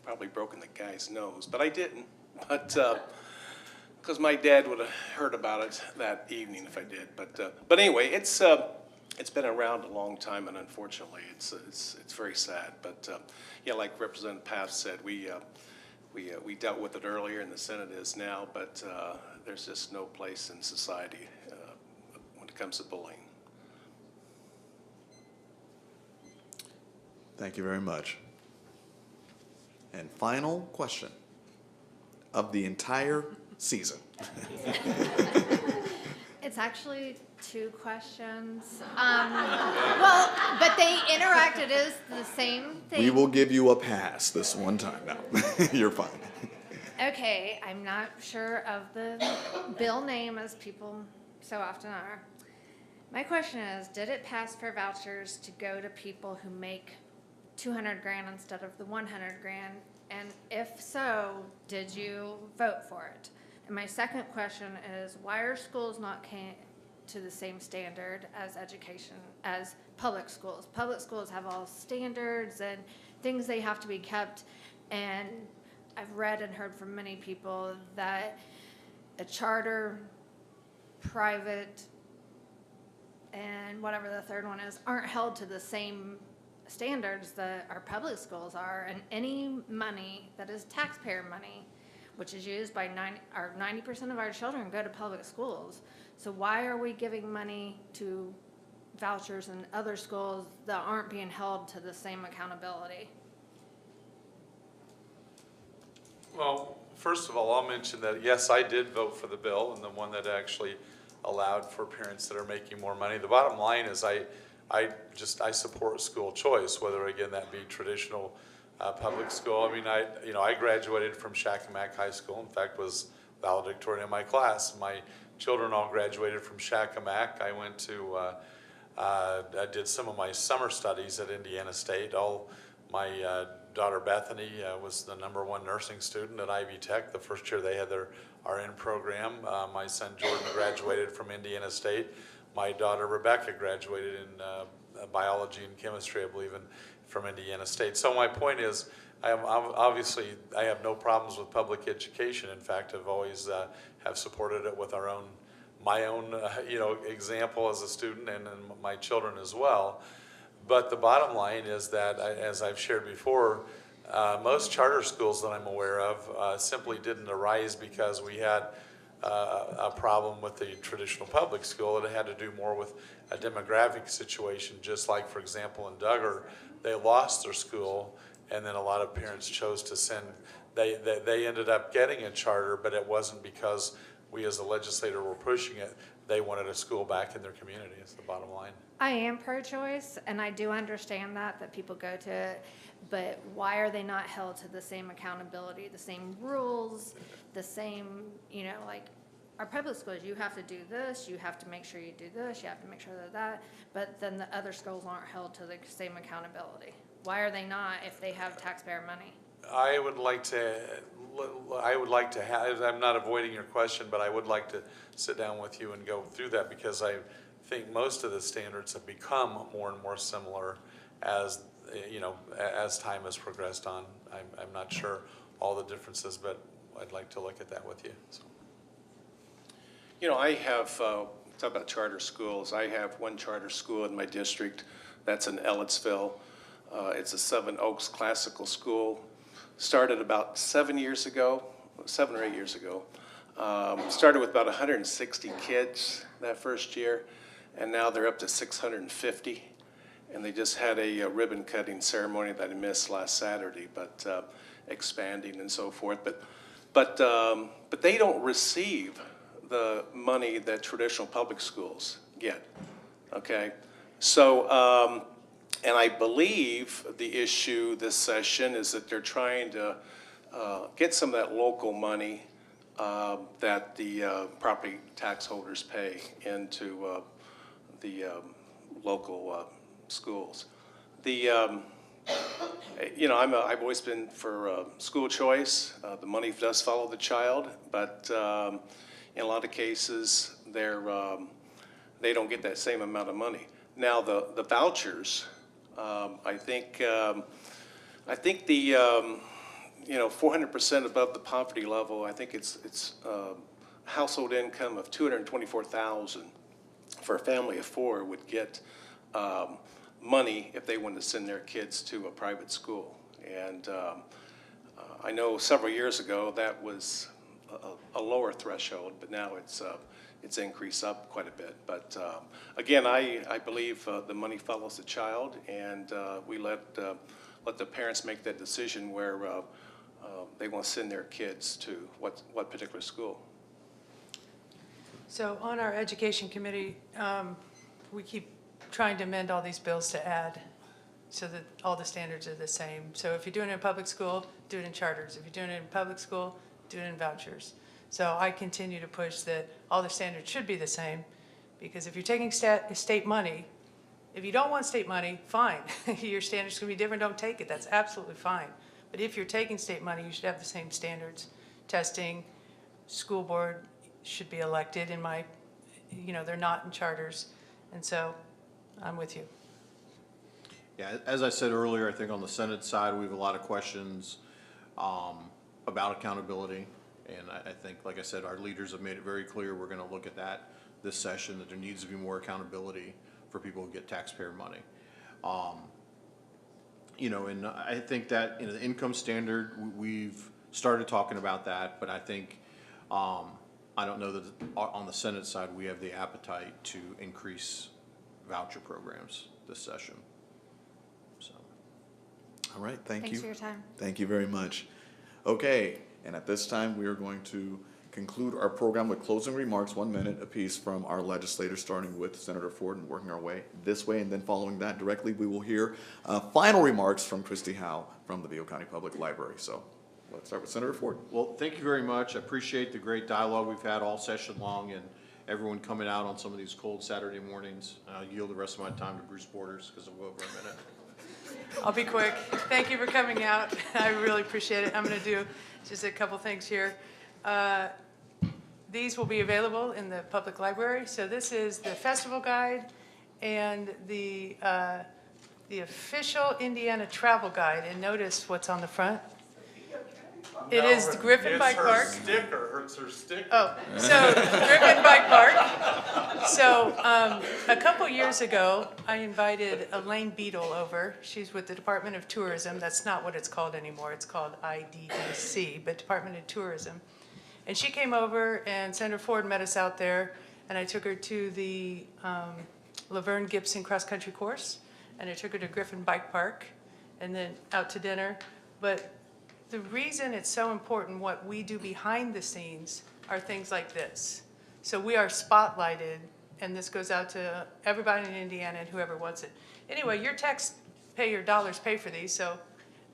probably broken the guy's nose, but I didn't. But because my dad would have heard about it that evening if I did. But anyway, it's been around a long time, and unfortunately, it's very sad. But yeah, like Representative Paff said, we dealt with it earlier, and the Senate is now. But there's just no place in society when it comes to bullying. Thank you very much. And final question of the entire season. It's actually two questions. Well, but they interacted as the same thing. We will give you a pass this one time now. You're fine. Okay, I'm not sure of the bill name, as people so often are. My question is, did it pass for vouchers to go to people who make 200 grand instead of the 100 grand? And if so, did you vote for it? And my second question is, why are schools not to the same standard as education, as public schools? Public schools have all standards and things they have to be kept. And I've read and heard from many people that a charter, private, and whatever the third one is, aren't held to the same standards that our public schools are. And any money that is taxpayer money, which is used by 90% of our children, go to public schools. So why are we giving money to vouchers in other schools that aren't being held to the same accountability? Well, first of all, I'll mention that, yes, I did vote for the bill, and the one that actually allowed for parents that are making more money. The bottom line is I support school choice, whether, again, that be traditional public school. I mean, I graduated from Shakamak High School. In fact, was valedictorian in my class. My children all graduated from Shakamak. I went to, I did some of my summer studies at Indiana State. My daughter Bethany was the #1 nursing student at Ivy Tech. The first year they had their RN program. My son Jordan graduated from Indiana State. My daughter Rebecca graduated in biology and chemistry, I believe, from Indiana State. So my point is, I have no problems with public education. In fact, I've always have supported it with my own example as a student, and my children as well. But the bottom line is that, as I've shared before, most charter schools that I'm aware of simply didn't arise because we had a problem with the traditional public school. It had to do more with a demographic situation, just like, for example, in Duggar, they lost their school, and then a lot of parents chose to send. They ended up getting a charter, but it wasn't because we as a legislator were pushing it. They wanted a school back in their community. It's the bottom line. I am pro-choice, and I do understand that people go to it, but why are they not held to the same accountability, the same rules, the same, our public schools, you have to do this, you have to make sure you do this, you have to make sure that, but then the other schools aren't held to the same accountability. Why are they not if they have taxpayer money? I would like to have, I'm not avoiding your question, but I would like to sit down with you and go through that, because I think most of the standards have become more and more similar as, you know, as time has progressed on. I'm not sure all the differences, but I'd like to look at that with you. So. You know, I have, talk about charter schools, I have one charter school in my district that's in Ellettsville. It's a Seven Oaks Classical School. Started about 7 or 8 years ago. Started with about 160 kids that first year, and now they're up to 650. And they just had a ribbon cutting ceremony that I missed last Saturday, but expanding and so forth. But they don't receive the money that traditional public schools get. Okay, so. And I believe the issue this session is that they're trying to get some of that local money that the property tax holders pay into the local schools. The you know, I've always been for school choice. The money does follow the child, but in a lot of cases, they don't get that same amount of money. Now the vouchers. I think the you know, 400% above the poverty level. I think it's household income of $224,000 for a family of 4 would get money if they wanted to send their kids to a private school. And I know several years ago that was a lower threshold, but now it's increased up quite a bit. But again, I believe the money follows the child, and we let the parents make that decision where they want to send their kids to what particular school. So on our education committee, we keep trying to amend all these bills to add so that all the standards are the same. So if you're doing it in public school, do it in charters. If you're doing it in public school, do it in vouchers. So I continue to push that all the standards should be the same, because if you're taking state money, if you don't want state money, fine. Your standards can be different, don't take it. That's absolutely fine. But if you're taking state money, you should have the same standards. Testing, school board should be elected in my, you know, they're not in charters. And so I'm with you. Yeah, as I said earlier, I think on the Senate side, we have a lot of questions about accountability. And I think, like I said, our leaders have made it very clear we're going to look at that this session, that there needs to be more accountability for people who get taxpayer money. You know, and I think that, you know, the income standard, we've started talking about that, but I think, I don't know that on the Senate side we have the appetite to increase voucher programs this session. So. All right, thank you. Thanks for your time. Thank you very much. Okay. And at this time, we are going to conclude our program with closing remarks, 1 minute apiece from our legislators, starting with Senator Ford and working our way this way. And then following that directly, we will hear final remarks from Christy Howe from the Vigo County Public Library. So let's start with Senator Ford. Well, thank you very much. I appreciate the great dialogue we've had all session long, and everyone coming out on some of these cold Saturday mornings. I'll yield the rest of my time to Bruce Borders because we'll go over a minute. I'll be quick. Thank you for coming out. I really appreciate it. I'm going to do just a couple things here. These will be available in the public library. So this is the festival guide and the official Indiana travel guide. And notice what's on the front. It is the Griffin Bike Park. It's her sticker. Oh, so Griffin Bike Park. So a couple years ago, I invited Elaine Beadle over. She's with the Department of Tourism. That's not what it's called anymore. It's called IDEC, but Department of Tourism. And she came over, and Senator Ford met us out there, and I took her to the Laverne Gibson cross-country course, and I took her to Griffin Bike Park, and then out to dinner. But the reason it's so important what we do behind the scenes are things like this. So we are spotlighted, and this goes out to everybody in Indiana and whoever wants it. Anyway, your taxpayer dollars pay for these, so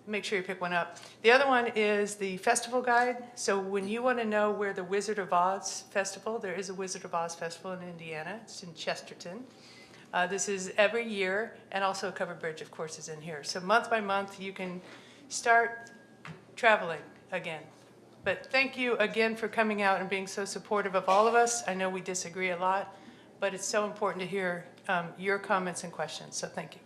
make sure you pick one up. The other one is the festival guide. So when you want to know where the Wizard of Oz Festival, there is a Wizard of Oz Festival in Indiana. It's in Chesterton. This is every year, and also Covered Bridge, of course, is in here. So month by month, you can start traveling again. But thank you again for coming out and being so supportive of all of us. I know we disagree a lot, but it's so important to hear your comments and questions, so thank you.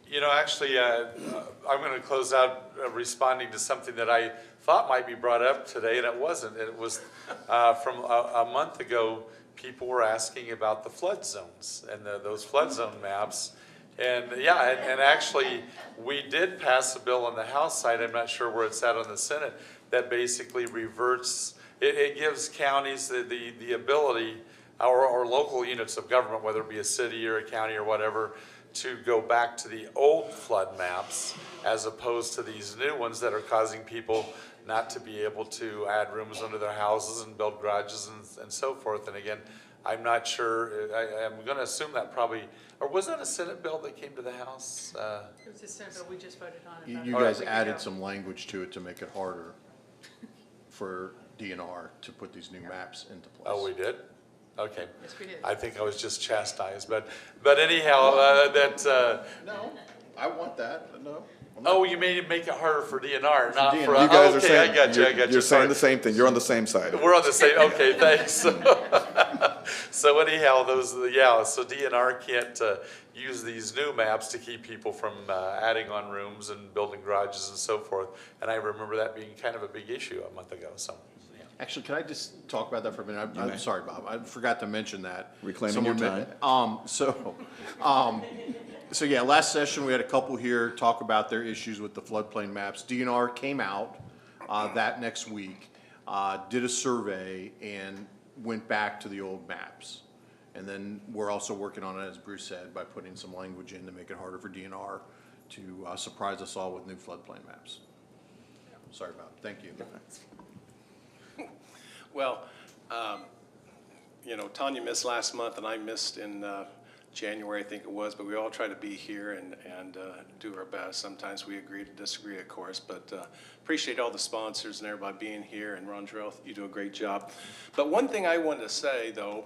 You know, actually, I'm going to close out responding to something that I thought might be brought up today, and it wasn't. It was from a month ago. People were asking about the flood zones and those flood zone maps. And yeah, and actually, we did pass a bill on the House side, I'm not sure where it's at on the Senate, that basically reverts, it gives counties the ability, or local units of government, whether it be a city or a county or whatever, to go back to the old flood maps as opposed to these new ones that are causing people not to be able to add rooms under their houses and build garages and so forth. And again, I'm not sure, I'm going to assume that probably, or was that a Senate bill that came to the House? It was a Senate bill, we just voted on it. You guys added some language to it to make it harder for DNR to put these new maps into place. Oh, we did? Okay. Yes, we did. I think I was just chastised, but anyhow, No, I want that, no. Oh, you made it make it harder for DNR, not DNR. for. You guys are okay, saying, I got you. you're saying the same thing. You're on the same side. We're on the same. Okay, thanks. So anyhow, so DNR can't use these new maps to keep people from adding on rooms and building garages and so forth. And I remember that being kind of a big issue a month ago. So. Actually, can I just talk about that for a minute? I'm sorry, Bob. I forgot to mention that. Reclaiming your time. So yeah, last session we had a couple here talk about their issues with the floodplain maps. DNR came out that next week, did a survey, and went back to the old maps. And then we're also working on it, as Bruce said, by putting some language in to make it harder for DNR to surprise us all with new floodplain maps. Sorry, Bob. Thank you. Well, you know, Tanya missed last month, and I missed in January, I think it was, but we all try to be here and do our best. Sometimes we agree to disagree, of course, but appreciate all the sponsors and everybody being here, and Ron Drell, you do a great job. But one thing I wanted to say, though,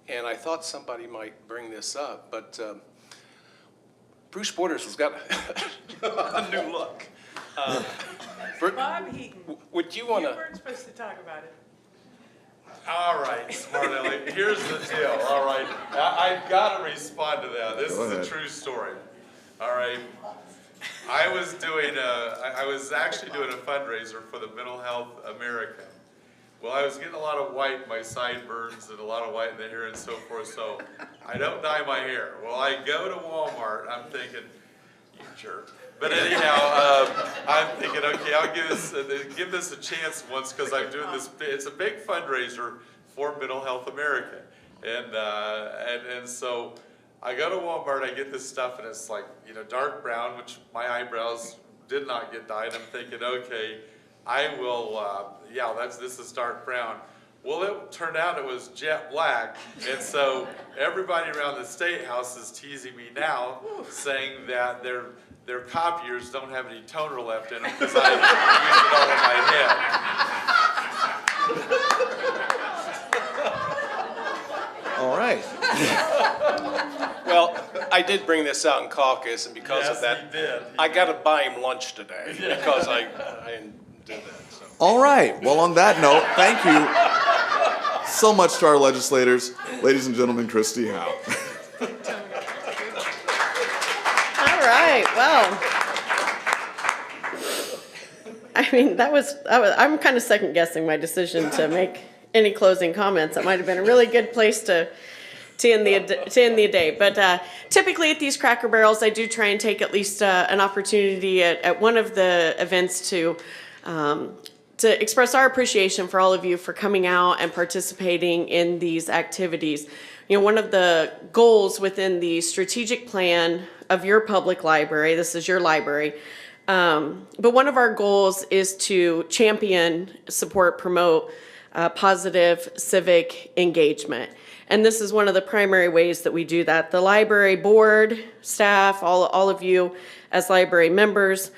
and I thought somebody might bring this up, but Bruce Borders has got a new look. Bob Heaton, would you want to? You weren't supposed to talk about it. All right, smart aleck. Here's the deal. All right, I've got to respond to that. This is a true story. All right, I was actually doing a fundraiser for the Mental Health America. Well, I was getting a lot of white in my sideburns and a lot of white in the hair and so forth, so I don't dye my hair. Well, I go to Walmart, I'm thinking, you jerk. But anyhow, I'm thinking, okay, I'll give this a chance once, because I'm doing this. It's a big fundraiser for Mental Health America, and so I go to Walmart. I get this stuff, and it's like, you know, dark brown, which my eyebrows did not get dyed. I'm thinking, okay, I will. This is dark brown. Well, it turned out it was jet black, and so everybody around the State House is teasing me now, saying that their copiers don't have any toner left in them because I used it all in my head. All right. Well, I did bring this out in caucus, and because of that, he did. I got to buy him lunch today because I didn't do that. So. All right. Well, on that note, thank you so much to our legislators. Ladies and gentlemen, Christy Howe. All right, well, I mean, I'm kind of second guessing my decision to make any closing comments. That might have been a really good place to end the day. But typically at these Cracker Barrels, I do try and take at least an opportunity at one of the events to express our appreciation for all of you for coming out and participating in these activities. You know, one of the goals within the strategic plan of your public library, this is your library, but one of our goals is to champion, support, promote positive civic engagement. And this is one of the primary ways that we do that. The library board, staff, all of you as library members,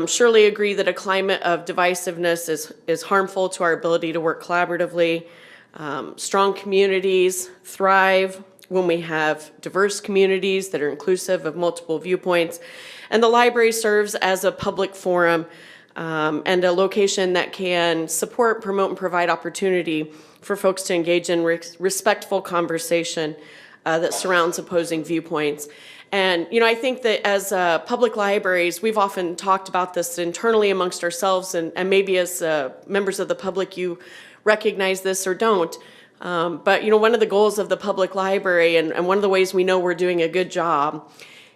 surely agree that a climate of divisiveness is harmful to our ability to work collaboratively. Strong communities thrive when we have diverse communities that are inclusive of multiple viewpoints. And the library serves as a public forum and a location that can support, promote, and provide opportunity for folks to engage in respectful conversation that surrounds opposing viewpoints. And, I think that as public libraries, we've often talked about this internally amongst ourselves, and maybe as members of the public, you recognize this or don't. But, one of the goals of the public library, and one of the ways we know we're doing a good job,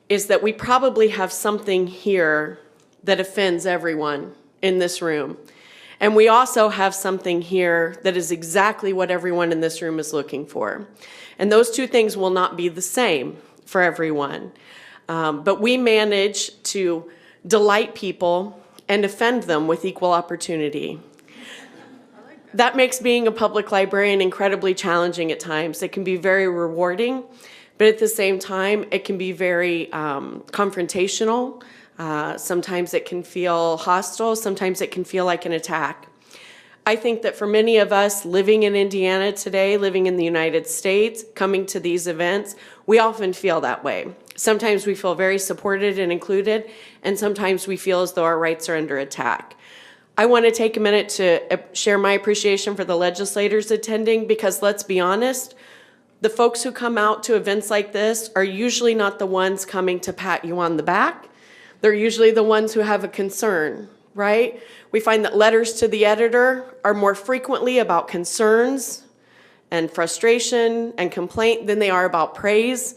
is that we probably have something here that offends everyone in this room. And we also have something here that is exactly what everyone in this room is looking for. And those two things will not be the same for everyone. But we manage to delight people and offend them with equal opportunity. That makes being a public librarian incredibly challenging at times. It can be very rewarding, but at the same time, it can be very confrontational. Sometimes it can feel hostile. Sometimes it can feel like an attack. I think that for many of us living in Indiana today, living in the United States, coming to these events, we often feel that way. Sometimes we feel very supported and included, and sometimes we feel as though our rights are under attack. I want to take a minute to share my appreciation for the legislators attending, because let's be honest, the folks who come out to events like this are usually not the ones coming to pat you on the back. They're usually the ones who have a concern, right? We find that letters to the editor are more frequently about concerns and frustration and complaint than they are about praise.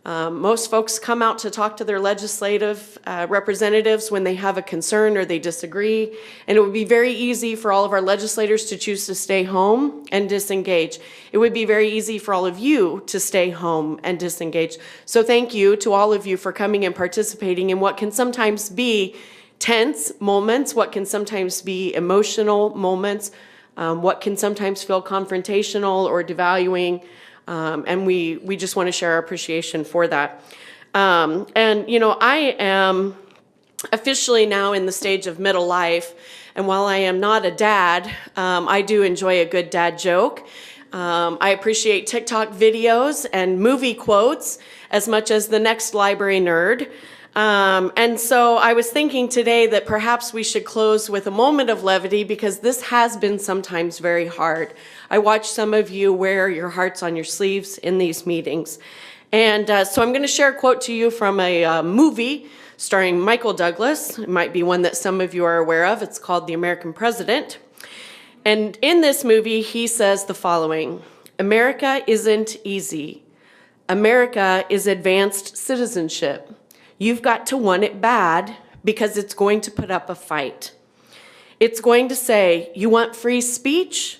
Most folks come out to talk to their legislative representatives when they have a concern or they disagree. And it would be very easy for all of our legislators to choose to stay home and disengage. It would be very easy for all of you to stay home and disengage. So thank you to all of you for coming and participating in what can sometimes be tense moments, what can sometimes be emotional moments, what can sometimes feel confrontational or devaluing. And we just want to share our appreciation for that. I am officially now in the stage of middle life, and while I am not a dad, I do enjoy a good dad joke. I appreciate TikTok videos and movie quotes as much as the next library nerd. And so I was thinking today that perhaps we should close with a moment of levity, because this has been sometimes very hard. I watch some of you wear your hearts on your sleeves in these meetings. And so I'm going to share a quote to you from a movie starring Michael Douglas. It might be one that some of you are aware of. It's called The American President. And in this movie, he says the following: "America isn't easy. America is advanced citizenship. You've got to want it bad, because it's going to put up a fight. It's going to say, you want free speech?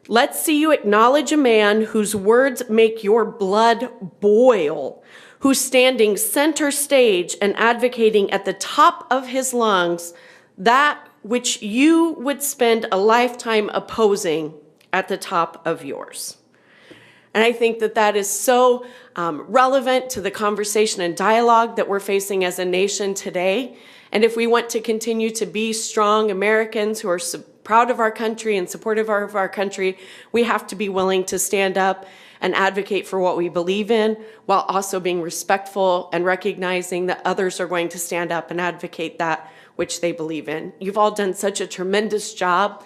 Let's see you acknowledge a man whose words make your blood boil, who's standing center stage and advocating at the top of his lungs that which you would spend a lifetime opposing at the top of yours." And I think that that is so relevant to the conversation and dialogue that we're facing as a nation today. And if we want to continue to be strong Americans who are proud of our country and supportive of our country, we have to be willing to stand up and advocate for what we believe in, while also being respectful and recognizing that others are going to stand up and advocate that which they believe in. You've all done such a tremendous job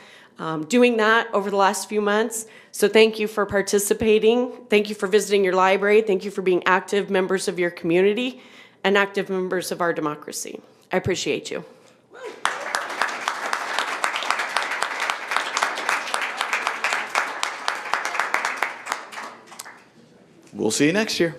doing that over the last few months. So thank you for participating. Thank you for visiting your library. Thank you for being active members of your community and active members of our democracy. I appreciate you. We'll see you next year.